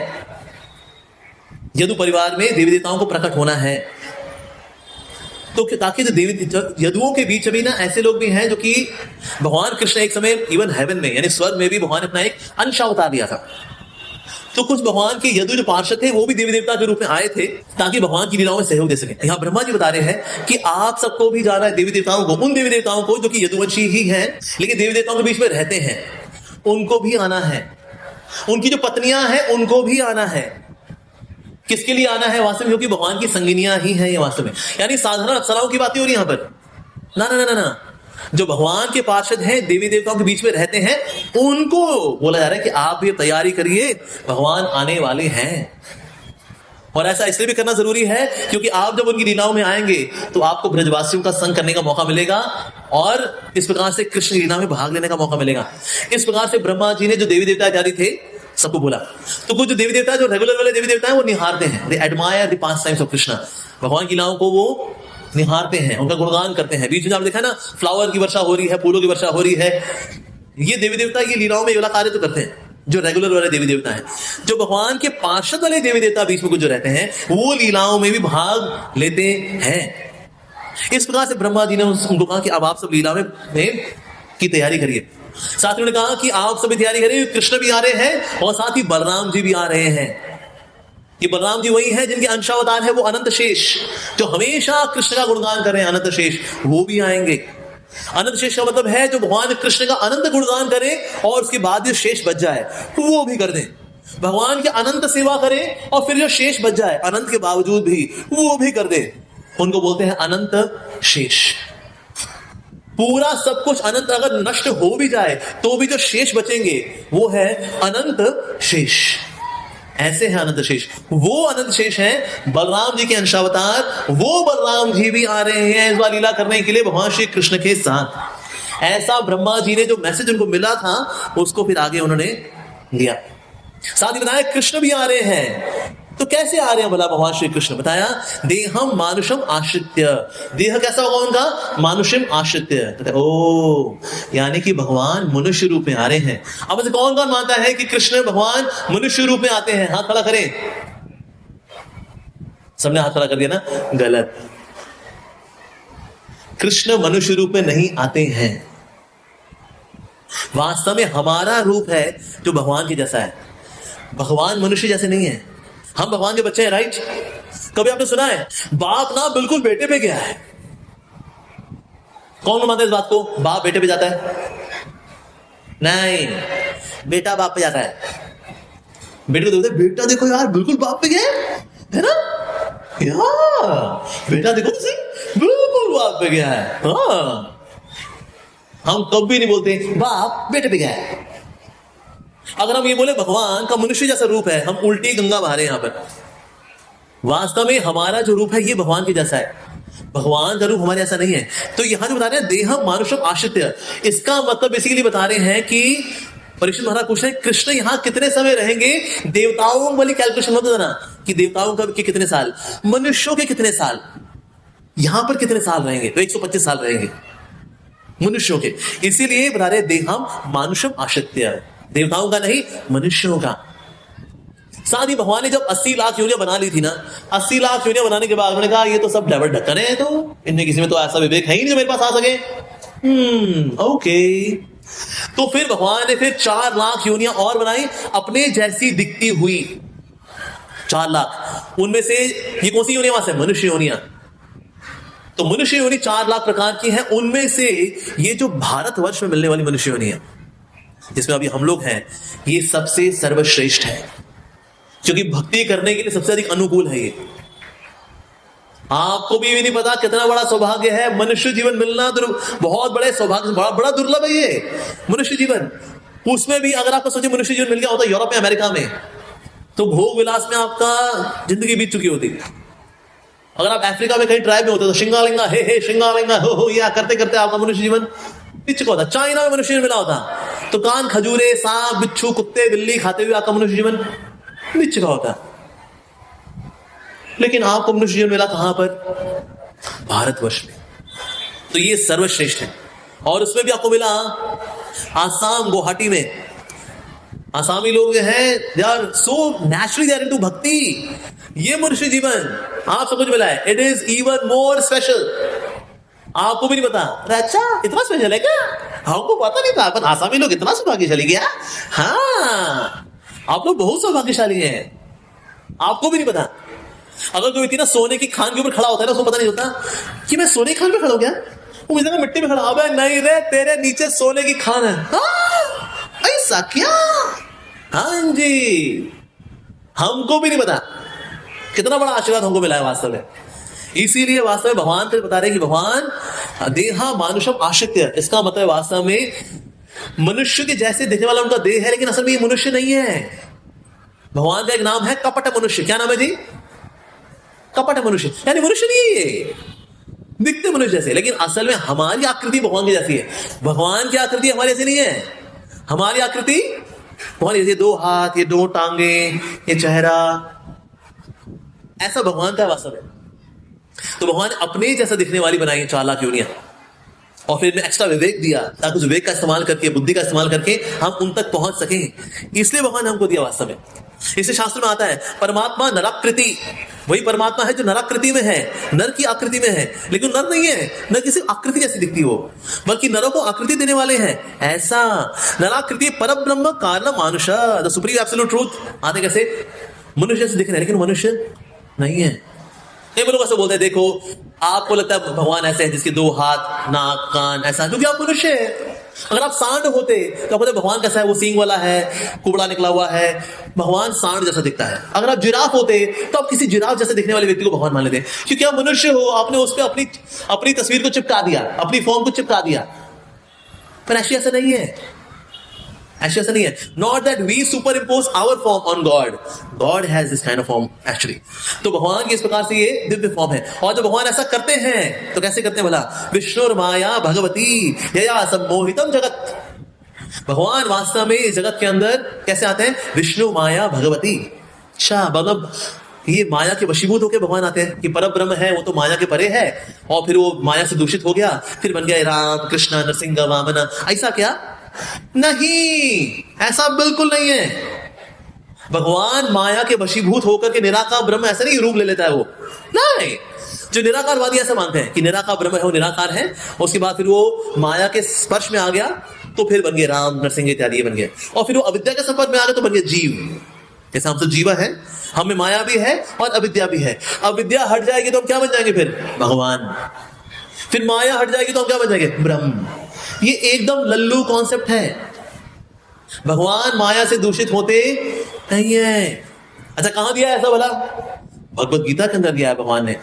[SPEAKER 1] यदु परिवार में देवी देवताओं को प्रकट होना है। तो ताकि जो देवी यदुओं के बीच अभी ना ऐसे लोग भी हैं जो कि भगवान कृष्ण एक समय इवन हेवन में यानी स्वर्ग में भी भगवान अपना एक अंश अवतार दिया था। तो कुछ भगवान के यदु जो पार्षद थे वो भी देवी देवता के रूप में आए थे ताकि भगवान की लीलाओं में सहयोग दे सके। यहाँ ब्रह्मा जी बता रहे हैं कि आप सबको भी जाना है देवी देवताओं को, उन देवी देवताओं को जो कि यदुवंशी ही हैं लेकिन देवी देवताओं के बीच में रहते हैं, उनको भी आना है। उनकी जो पत्नियां हैं उनको भी आना है। किसके लिए आना है वास्तव में? क्योंकि भगवान की संगिनियां ही हैं ये वास्तव में, यानी साधारण अप्सराओं की बातें हो रही है यहाँ पर। ना ना ना ना ना, जो भगवान के पार्षद हैं, देवी देवताओं के बीच में रहते हैं, उनको बोला जा रहा है कि आप ये तैयारी करिए, भगवान आने वाले हैं। और ऐसा इसलिए भी करना जरूरी है क्योंकि आप जब उनकी लीलाओं में आएंगे तो आपको ब्रजवासियों का संग करने का मौका मिलेगा और इस प्रकार से कृष्ण लीला में भाग लेने का मौका मिलेगा। इस प्रकार से ब्रह्मा जी ने जो देवी देवता इत्यादि थे सबको बोला। तो कुछ जो देवी देवता, जो रेगुलर वाले देवी देवता हैं, वो निहारते हैं, दे admire the past times of Krishna, भगवान की लीलाओं को वो निहारते हैं, उनका गुणगान करते हैं। बीच में आपने देखा ना, फ्लावर की वर्षा हो रही है, फूलों की वर्षा हो रही है। ये देवी देवता ये लीलाओं में ये वाला कार्य तो करते हैं, जो रेगुलर वाले देवी देवता हैं। जो भगवान के पार्षद वाले देवी देवता बीच में कुछ जो रहते हैं वो लीलाओं में भी भाग लेते हैं। इस प्रकार से ब्रह्मा जी ने उनको कहा कि अब आप सब लीला में की तैयारी करिए। साथ ही उन्होंने कहा कि आप सभी तैयारी करिए, कृष्ण भी आ रहे हैं और साथ ही बलराम जी भी आ रहे हैं। ये बलराम जी वही है जिनके अंशावतार है वो अनंत शेष, जो हमेशा कृष्ण का गुणगान कर रहे हैं, अनंत शेष, वो भी आएंगे। अनंत शेष का मतलब है जो भगवान कृष्ण का अनंत गुणगान करे और उसके बाद जो शेष बच जाए वो भी कर दें। भगवान की अनंत सेवा करें और फिर जो शेष बच जाए अनंत के बावजूद भी वो भी कर दें, उनको बोलते हैं अनंत शेष। पूरा सब कुछ अनंत अगर नष्ट हो भी जाए तो भी जो शेष बचेंगे वो है अनंत शेष। ऐसे हैं अनंत शेष, वो अनंत शेष हैं बलराम जी के अंशावतार। वो बलराम जी भी आ रहे हैं इस बार लीला करने के लिए भगवान श्री कृष्ण के साथ। ऐसा ब्रह्मा जी ने जो मैसेज उनको मिला था उसको फिर आगे उन्होंने लिया। साथ ही बताया कृष्ण भी आ रहे हैं। तो कैसे आ रहे हैं भला भगवान श्री कृष्ण? बताया देहम मानुषम आश्रित्य। देह कैसा होगा उनका? मानुषम आश्रित्य। ओ, यानी कि भगवान मनुष्य रूप में आ रहे हैं। अब ऐसे कौन कौन मानता है कि कृष्ण भगवान मनुष्य रूप में आते हैं? हाथ खड़ा करें। सबने हाथ खड़ा कर दिया ना? गलत। कृष्ण मनुष्य रूप में नहीं आते हैं। वास्तव में हमारा रूप है जो भगवान के जैसा है। भगवान मनुष्य जैसे नहीं है। हम भगवान के बच्चे हैं, राइट? कभी आपने सुना है बाप ना बिल्कुल बेटे पे गया है? कौन मानता है इस बात को? बाप बेटे पे जाता है? नहीं, बेटा बाप पे जाता है। बेटे को देखते, बेटा देखो यार बिल्कुल बाप पे गया है ना, यार बेटा देखो तो सही बिल्कुल बाप पे गया है। हाँ, हम कभी नहीं बोलते बाप बेटे पे गया है। अगर हम ये बोले भगवान का मनुष्य जैसा रूप है, हम उल्टी गंगा बहा रहे हैं यहाँ पर। वास्तव में हमारा जो रूप है ये भगवान के जैसा है, भगवान का रूप हमारे ऐसा नहीं है। तो यहां जो बता रहे हैं देह मानुषम आश्रित्य, इसका मतलब बेसिकली बता रहे हैं कि परीक्षित महाराज पूछ रहे हैं कृष्ण यहाँ कितने समय रहेंगे। देवताओं वाली कैलकुलेशन मत देना कि देवताओं का कितने साल, मनुष्यों के कितने साल, यहां पर कितने साल रहेंगे, तो 125 साल रहेंगे मनुष्यों के। इसीलिए बता रहे देहम मानुषम आश्रित्य, देवताओं का नहीं मनुष्यों का। साथ ही भगवान ने जब 80 लाख योनियां बना ली थी ना, 80 लाख योनियां बनाने के बाद उन्होंने कहा ये तो सब डबल ढक्कन है, तो इनमें किसी में तो ऐसा विवेक है ही नहीं जो मेरे पास आ सके। ओके, तो फिर भगवान ने फिर 4 लाख योनियां और बनाई अपने जैसी दिखती हुई, 4 लाख। उनमें से ये कौन सी योनियां वहां से, मनुष्य योनियां। तो मनुष्य योनि 4 लाख प्रकार की हैं, उनमें से ये जो भारतवर्ष में मिलने वाली मनुष्य योनियां जिसमें अभी हम लोग हैं, ये सबसे सर्वश्रेष्ठ है, क्योंकि भक्ति करने के लिए सबसे अधिक अनुकूल है ये। आपको भी नहीं पता कितना बड़ा सौभाग्य है मनुष्य जीवन मिलना, बहुत बड़े सौभाग्य, बड़ा दुर्लभ है ये मनुष्य जीवन। उसमें भी अगर आपको सोचिए मनुष्य जीवन मिल गया होता यूरोप में, अमेरिका में, तो भोग विलास में आपका जिंदगी बीत चुकी होती। अगर आप अफ्रीका में कहीं ट्राइब में होते तो शिंगालिंगा हे शिंगालिंगा हो या करते करते आपका मनुष्य जीवन बीत चुका होता। चाइना में मनुष्य जीवन मिला होता तो कान खजूरे सांप बिच्छू कुत्ते बिल्ली खाते हुए आपका मनुष्य जीवन बीत चुका होता। लेकिन आपको मनुष्य जीवन मिला कहां पर, भारतवर्ष में। तो ये सर्वश्रेष्ठ है। और उसमें भी आपको मिला आसाम गुवाहाटी में। आसामी लोग हैं, they are so naturally they are into bhakti. ये मनुष्य जीवन आप सब कुछ मिला है, it is even more special. आपको भी नहीं पता, अच्छा इतना स्पेशल है क्या, हमको पता नहीं था, पर आसामी लोग इतना सौभाग्यशाली गया। हाँ, आप लोग बहुत सौभाग्यशाली हैं, आपको भी नहीं पता। अगर कोई इतना सोने की खान के ऊपर खड़ा होता है ना, उसको पता नहीं होता कि मैं सोने की खान पे खड़ा हो गया, वो मुझे मिट्टी में खड़ा। अबे नहीं रे, तेरे नीचे सोने की खान है। ऐसा क्या? हाँ जी, हमको भी नहीं पता कितना बड़ा आशीर्वाद हमको मिला है वास्तव में। इसीलिए वास्तव में भगवान फिर बता रहे कि भगवान देहा मानुषम आश्रित्य, इसका मतलब वास्तव में मनुष्य के जैसे दिखने वाला उनका देह है, लेकिन असल में ये मनुष्य नहीं है। भगवान का एक नाम है कपट मनुष्य। क्या नाम है जी? कपट मनुष्य, यानी मनुष्य नहीं है ये, दिखते मनुष्य जैसे, लेकिन असल में हमारी आकृति भगवान की जैसी है। भगवान की आकृति हमारे जैसी नहीं है। हमारी आकृति भगवान जैसे, 2 हाथ, ये 2 टांगे, ये चेहरा, ऐसा भगवान का वास्तव है। तो भगवान ने अपने जैसा दिखने वाली बनाई है 4 लाख योनियां, और फिर इनमें एक्स्ट्रा विवेक दिया ताकि उस विवेक का इस्तेमाल करके, बुद्धि का इस्तेमाल करके हम उन तक पहुंच सकें। इसलिए भगवान ने हमको दिया वास्तव में। इसलिए शास्त्र में आता है परमात्मा नराकृति, वही परमात्मा है जो नराकृति में है, नर की आकृति में है, लेकिन नर नहीं है, न किसी आकृति जैसी दिखती हो, बल्कि नरों को आकृति देने वाले हैं। ऐसा नराकृति परब्रह्म कारण मानुष, द सुप्रीम एब्सोल्यूट ट्रूथ। आते कैसे? मनुष्य जैसे दिख रहे हैं, लेकिन मनुष्य नहीं है। कई लोग ऐसे बोलते हैं, देखो आपको लगता है भगवान ऐसे है जिसके 2 हाथ, नाक, कान, ऐसा, क्योंकि आप मनुष्य है। अगर आप सांड होते तो आप भगवान कैसा है, वो सींग वाला है, कुबड़ा निकला हुआ है, भगवान सांड जैसा दिखता है। अगर आप जिराफ होते तो आप किसी जिराफ जैसे दिखने वाले व्यक्ति को भगवान मान लेते, क्योंकि आप मनुष्य हो, आपने उस पर अपनी तस्वीर को चिपका दिया, अपनी फॉर्म को चिपका दिया। पर ऐसी ऐसा नहीं है, ऐसा नहीं है। Not that we superimpose our form on God, God has this kind of form actually. तो भगवान की इस प्रकार से ये दिव्य फॉर्म है। और जब भगवान ऐसा करते हैं तो कैसे करते हैं भला? विष्णुर माया भगवती यया सम्मोहितम जगत। भगवान वास्तव में इस जगत के अंदर कैसे आते हैं? विष्णु माया भगवती। अच्छा, मतलब ये माया के वशीभूत होकर भगवान आते हैं कि परम ब्रह्म है, वो तो माया के परे है, और फिर वो माया से दूषित हो गया, फिर बन गया राम कृष्ण नरसिंह वामन। ऐसा क्या? नहीं, ऐसा बिल्कुल नहीं है। भगवान माया के वशीभूत होकर के निराकार ब्रह्म ऐसा नहीं रूप ले लेता है वो, नहीं। जो निराकारवादी ऐसा मानते हैं कि निराकार ब्रह्म है, वो निराकार है, उसके बाद फिर वो माया के स्पर्श में आ गया तो फिर बन गया राम नरसिंह इत्यादि बन गया, और फिर वो अविद्या के संपर्क में आ गया तो बन गया जीव। जैसे हम सब जीवा है, हमें माया भी है और अविद्या भी है। अविद्या हट जाएगी तो हम क्या बन जाएंगे? फिर भगवान। फिर माया हट जाएगी तो हम क्या बन जाएंगे? ब्रह्म। ये एकदम लल्लू कॉन्सेप्ट है। भगवान माया से दूषित होते नहीं है। अच्छा कहां दिया है ऐसा भला? भगवत गीता के अंदर दिया है भगवान ने।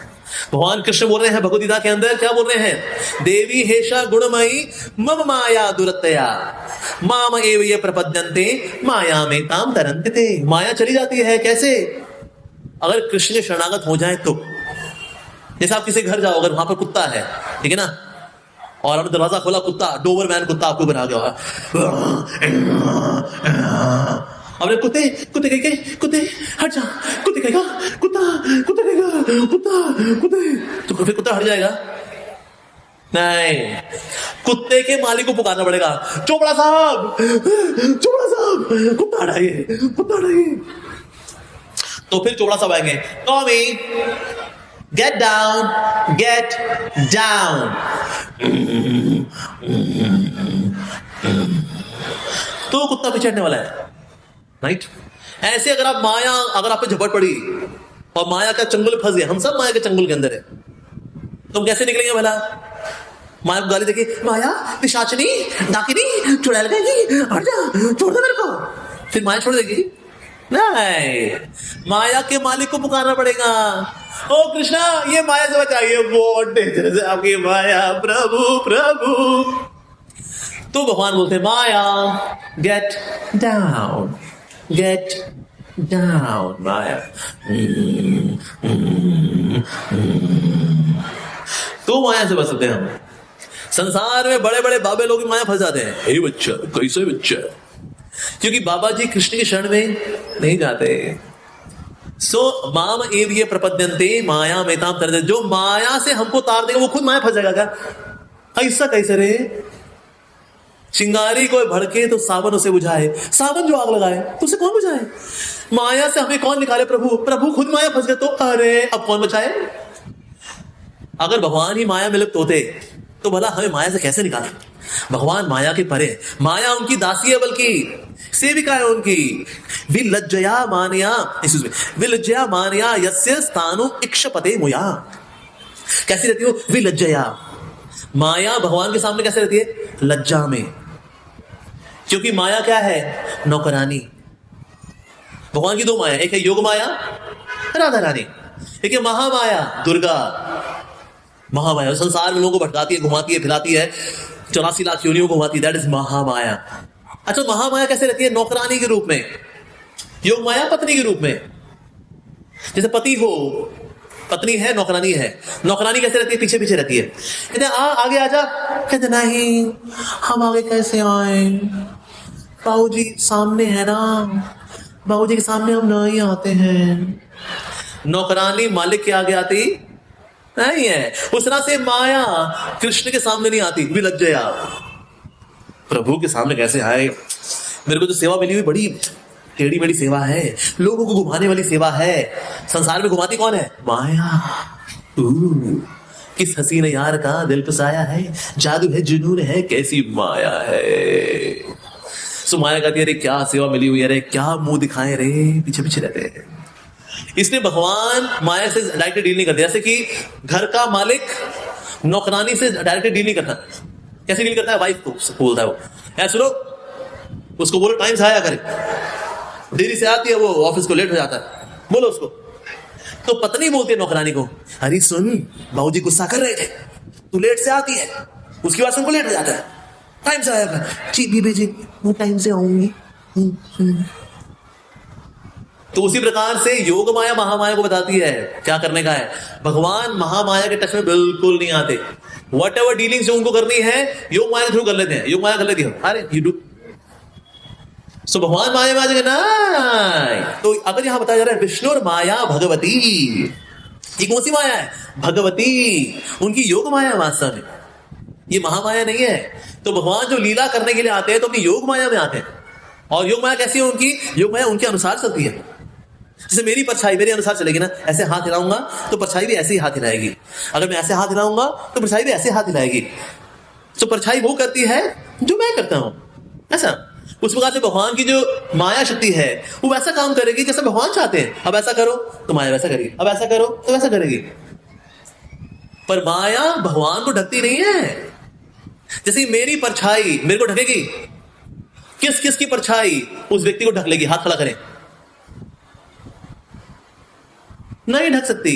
[SPEAKER 1] भगवान कृष्ण बोल रहे हैं भगवत गीता के अंदर, क्या बोल रहे हैं? देवी हेषा गुणमयी मम माया दुरतया माम एव ये प्रपद्यन्ते माया में ताम तरन्ते थे। माया चली जाती है कैसे? अगर कृष्ण के शरणागत हो जाए तो। जैसे आप किसी घर जाओ, अगर वहां पर कुत्ता है, ठीक है ना, और आपने दरवाजा खोला, कुत्ता डोबरमैन कुत्ता आपको बना गया, अपने कुत्ते कुत्ते कहेगा कुत्ते हट जा, कुत्ते कहेगा कुत्ता कुत्ते कहेगा कुत्ता कुत्ते, तो फिर कुत्ता हट जाएगा? नहीं, कुत्ते के मालिक को पुकारना पड़ेगा, चोपड़ा साहब चोपड़ा साहब कुत्ता हटाइए कुत्ता हटाइए। तो फिर चोपड़ा साहब आएंगे, टॉमी get down। तो कुत्ता पीछे हटने वाला है, राइट? ऐसे अगर आप माया, अगर आप पे झपट पड़ी और माया का चंगुल फंस गया, हम सब माया के चंगुल के अंदर है, तो कैसे निकलेंगे भला? माया को गाली देके, माया पिशाचनी डाकिनी चुड़ैल गई, हट जा, छोड़ दे मेरे को, फिर माया छोड़ देगी? नहीं, माया के मालिक को पुकारना पड़ेगा, ओ कृष्णा ये माया से बचाइए, बहुत डेंजरस है आपकी माया, प्रभु प्रभु। तो भगवान बोलते माया गेट डाउन माया। तो माया से बच सकते हैं हम। संसार में बड़े बड़े बाबे लोग माया फंस जाते हैं, हे बच्चा कैसे बच्चा, क्योंकि बाबा जी कृष्ण के शरण में नहीं जाते। सो माम एव ये प्रपद्यन्ते माया में ताम तरते, जो माया से हमको तार देगा वो खुद माया फंस जाएगा क्या? ऐसा कैसे रे? चिंगारी कोई भड़के तो सावन उसे बुझाए, सावन जो आग लगाए तो उसे कौन बुझाए? माया से हमें कौन निकाले? प्रभु प्रभु खुद माया फंस गए तो अरे अब कौन बचाए? अगर भगवान ही माया में लिप्त होते तो भला हमें माया से कैसे निकाले? भगवान माया के परे, माया उनकी दासी है, बल्कि सेविका है उनकी। विलज्जया मानया यस्य स्थानु इक्षपते मुया। कैसी रहती हो? विलज्जया। माया भगवान के सामने कैसे रहती है? लज्जा में। क्योंकि माया क्या है? नौकरानी। भगवान की दो माया, एक है योग माया राधा रानी, एक है महामाया दुर्गा। महामाया संसार में लोगों को भटकाती है, घुमाती है, फिराती है, 84 लाख योनियों को घुमाती है, दैट इज महामाया। अच्छा महामाया कैसे रहती है? नौकरानी के रूप में। योग माया पत्नी के रूप में। जैसे पति हो, पत्नी है, नौकरानी है। नौकरानी कैसे रहती है? पीछे पीछे रहती है, कहते आगे आजा, कहते नहीं हम आगे कैसे आए, बाबूजी सामने है ना, बाबूजी के सामने हम नहीं आते हैं। नौकरानी मालिक के आगे आती नहीं है। उस तरह से माया कृष्ण के सामने नहीं आती, विलज्जया। प्रभु के सामने कैसे आए? मेरे को जो सेवा मिली हुई बड़ी टेढ़ी मेढ़ी सेवा है, लोगों को घुमाने वाली सेवा है। संसार में घुमाती कौन है? माया। किस हसीन यार का दिल फसाया है, जादू है जुनून है, कैसी माया है। सो माया कहती है अरे क्या सेवा मिली हुई है, अरे क्या मुंह दिखाए रे, पीछे पीछे रहते हैं। इसलिए भगवान माया से डायरेक्ट डील नहीं करते। जैसे कि घर का मालिक नौकरानी से डायरेक्ट डील नहीं करता। कैसे डील करता है? वाइफ को बोलता है वो, यार सुनो, उसको बोलो टाइम से आया करे, देरी से आती है वो, ऑफिस को लेट हो जाता है, बोलो उसको। तो पत्नी बोलती है नौकरानी को, अरे सुन बाबूजी गुस्सा कर रहे थे, तू लेट से आती है, उसकी बात सुन को लेट हो जाता है, टाइम से आया कर। ठीक बीबी जी मैं टाइम से आऊंगी। तो उसी प्रकार से योग माया महामाया को बताती है क्या करने का है। भगवान महामाया के टच में बिल्कुल नहीं आते। वट एवर डीलिंग्स जो उनको करनी है योग माया के थ्रू कर लेते हैं। योग माया कर लेती है, अरे यू डू। सो भगवान माया में आ जाएगा ना। तो अगर यहां बताया जा रहा है विष्णु और माया भगवती, ये कौन सी माया है? भगवती, उनकी योग माया वास्तव में, ये महामाया नहीं है। तो भगवान जो लीला करने के लिए आते हैं तो अपनी योग माया में आते हैं। और योग माया कैसी है उनकी? योग माया उनके अनुसार चलती है। जैसे मेरी परछाई मेरे अनुसार चलेगी ना, ऐसे हाथ हिलाऊंगा तो परछाई भी ऐसे ही हाथ हिलाएगी, अगर मैं ऐसे हाथ हिलाऊंगा तो परछाई भी ऐसे हाथ हिलाएगी। तो परछाई वो करती है जो मैं करता हूं, ऐसा। उस प्रकार से भगवान की जो माया शक्ति है वो वैसा काम करेगी जैसे भगवान चाहते हैं। अब ऐसा करो तो माया वैसा करेगी, अब ऐसा करो तो वैसा करेगी। पर माया भगवान को ढकती नहीं है। जैसे मेरी परछाई मेरे को ढकेगी, किस किस की परछाई उस व्यक्ति को ढक लेगी? हाथ खड़ा करें, नहीं ढक सकती।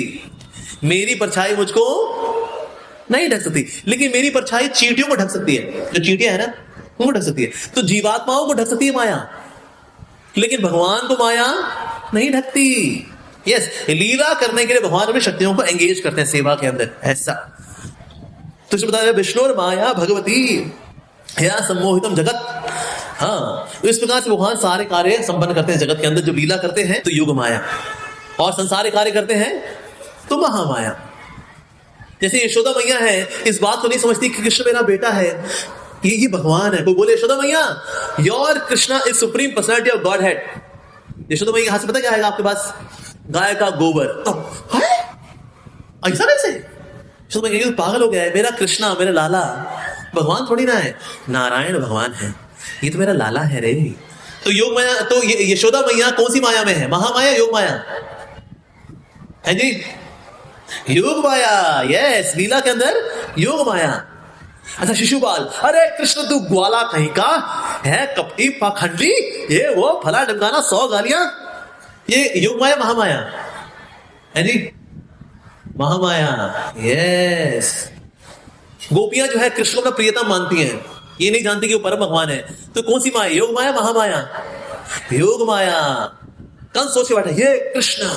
[SPEAKER 1] मेरी परछाई मुझको नहीं ढक सकती, लेकिन मेरी परछाई चींटियों को ढक सकती है। जो चींटियां है ना, उनको ढक सकती है। तो जीवात्माओं को ढक सकती है माया, लेकिन भगवान को माया नहीं ढकती। यस, लीला करने के लिए भगवान अपनी शक्तियों को एंगेज करते हैं सेवा के अंदर, ऐसा। तो इसे बताया विष्णु और माया भगवती या सम्मोहितम जगत। हाँ, तो इस प्रकार से भगवान सारे कार्य संपन्न करते हैं जगत के अंदर। जो लीला करते हैं तो योग माया, और संसारिक कार्य करते हैं तो महामाया। जैसे यशोदा मैया है, इस बात को नहीं समझती कि कृष्ण मेरा बेटा है, ये भगवान है। कोई बोले यशोदा मैया your Krishna is supreme personality of God head. Yashoda मैया यहां से पता क्या आएगा आपके पास? गाय का गोबर। ऐसा कैसे? यशोदा मैया पागल हो गया है, मेरा कृष्णा, मेरा लाला भगवान थोड़ी ना है, नारायण भगवान है, ये तो मेरा लाला है रे। तो योग माया, तो यशोदा मैया कौन सी माया में है? महामाया, योग माया है जी? योग माया, यस, लीला के अंदर योग माया। अच्छा, शिशुपाल, अरे कृष्ण तू ग्वाला कहीं का है, कपटी पाखंडी, ये वो फला ढमकाना, 100 गालियां। ये योग माया महामाया है जी? महामाया, यस। गोपियां जो है कृष्ण को अपना प्रियतम मानती हैं, ये नहीं जानती कि वो परम भगवान है। तो कौन सी माया? योग माया, महामाया? योग माया। कंस सोच के बैठा, ये कृष्ण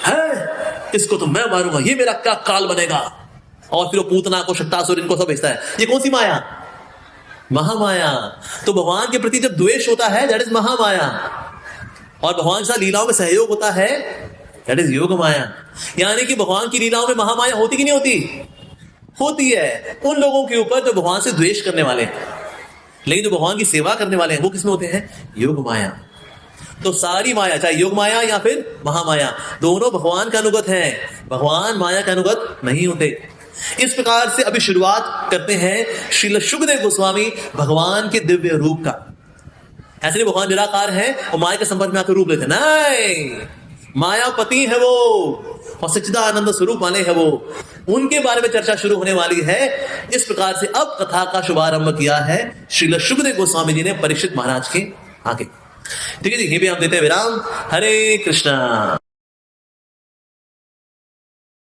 [SPEAKER 1] है, इसको तो मैं मारूंगा, ये मेरा क्या काल बनेगा। और फिर वो पूतना को, शक्तासुर, इनको सब भेजता है। ये कौन सी माया? महामाया। तो भगवान के प्रति जब द्वेष होता है दैट इज महामाया, और भगवान के साथ लीलाओं में सहयोग होता है दैट इज योग माया। यानी कि भगवान की लीलाओं में महामाया होती कि नहीं होती? होती है उन लोगों के ऊपर जो भगवान से द्वेष करने वाले हैं, लेकिन जो भगवान की सेवा करने वाले हैं वो किसमें होते हैं? योग माया। तो सारी माया, चाहे योग माया या फिर महामाया, दोनों भगवान का अनुगत है, भगवान माया का अनुगत नहीं होते। इस प्रकार से अभी शुरुआत करते हैं श्रील शुकदेव गोस्वामी भगवान के दिव्य रूप का। ऐसे नहीं भगवान निराकार है और माया के संपर्क में आकर रूप लेते, नहीं, मायापति है वो और सच्चिदानंद स्वरूप वाले है वो, उनके बारे में चर्चा शुरू होने वाली है। इस प्रकार से अब कथा का शुभारंभ किया है श्रील शुकदेव गोस्वामी जी ने परीक्षित महाराज के आगे। ठीक है जी, यहीं पे हम देते हैं विराम। हरे कृष्णा।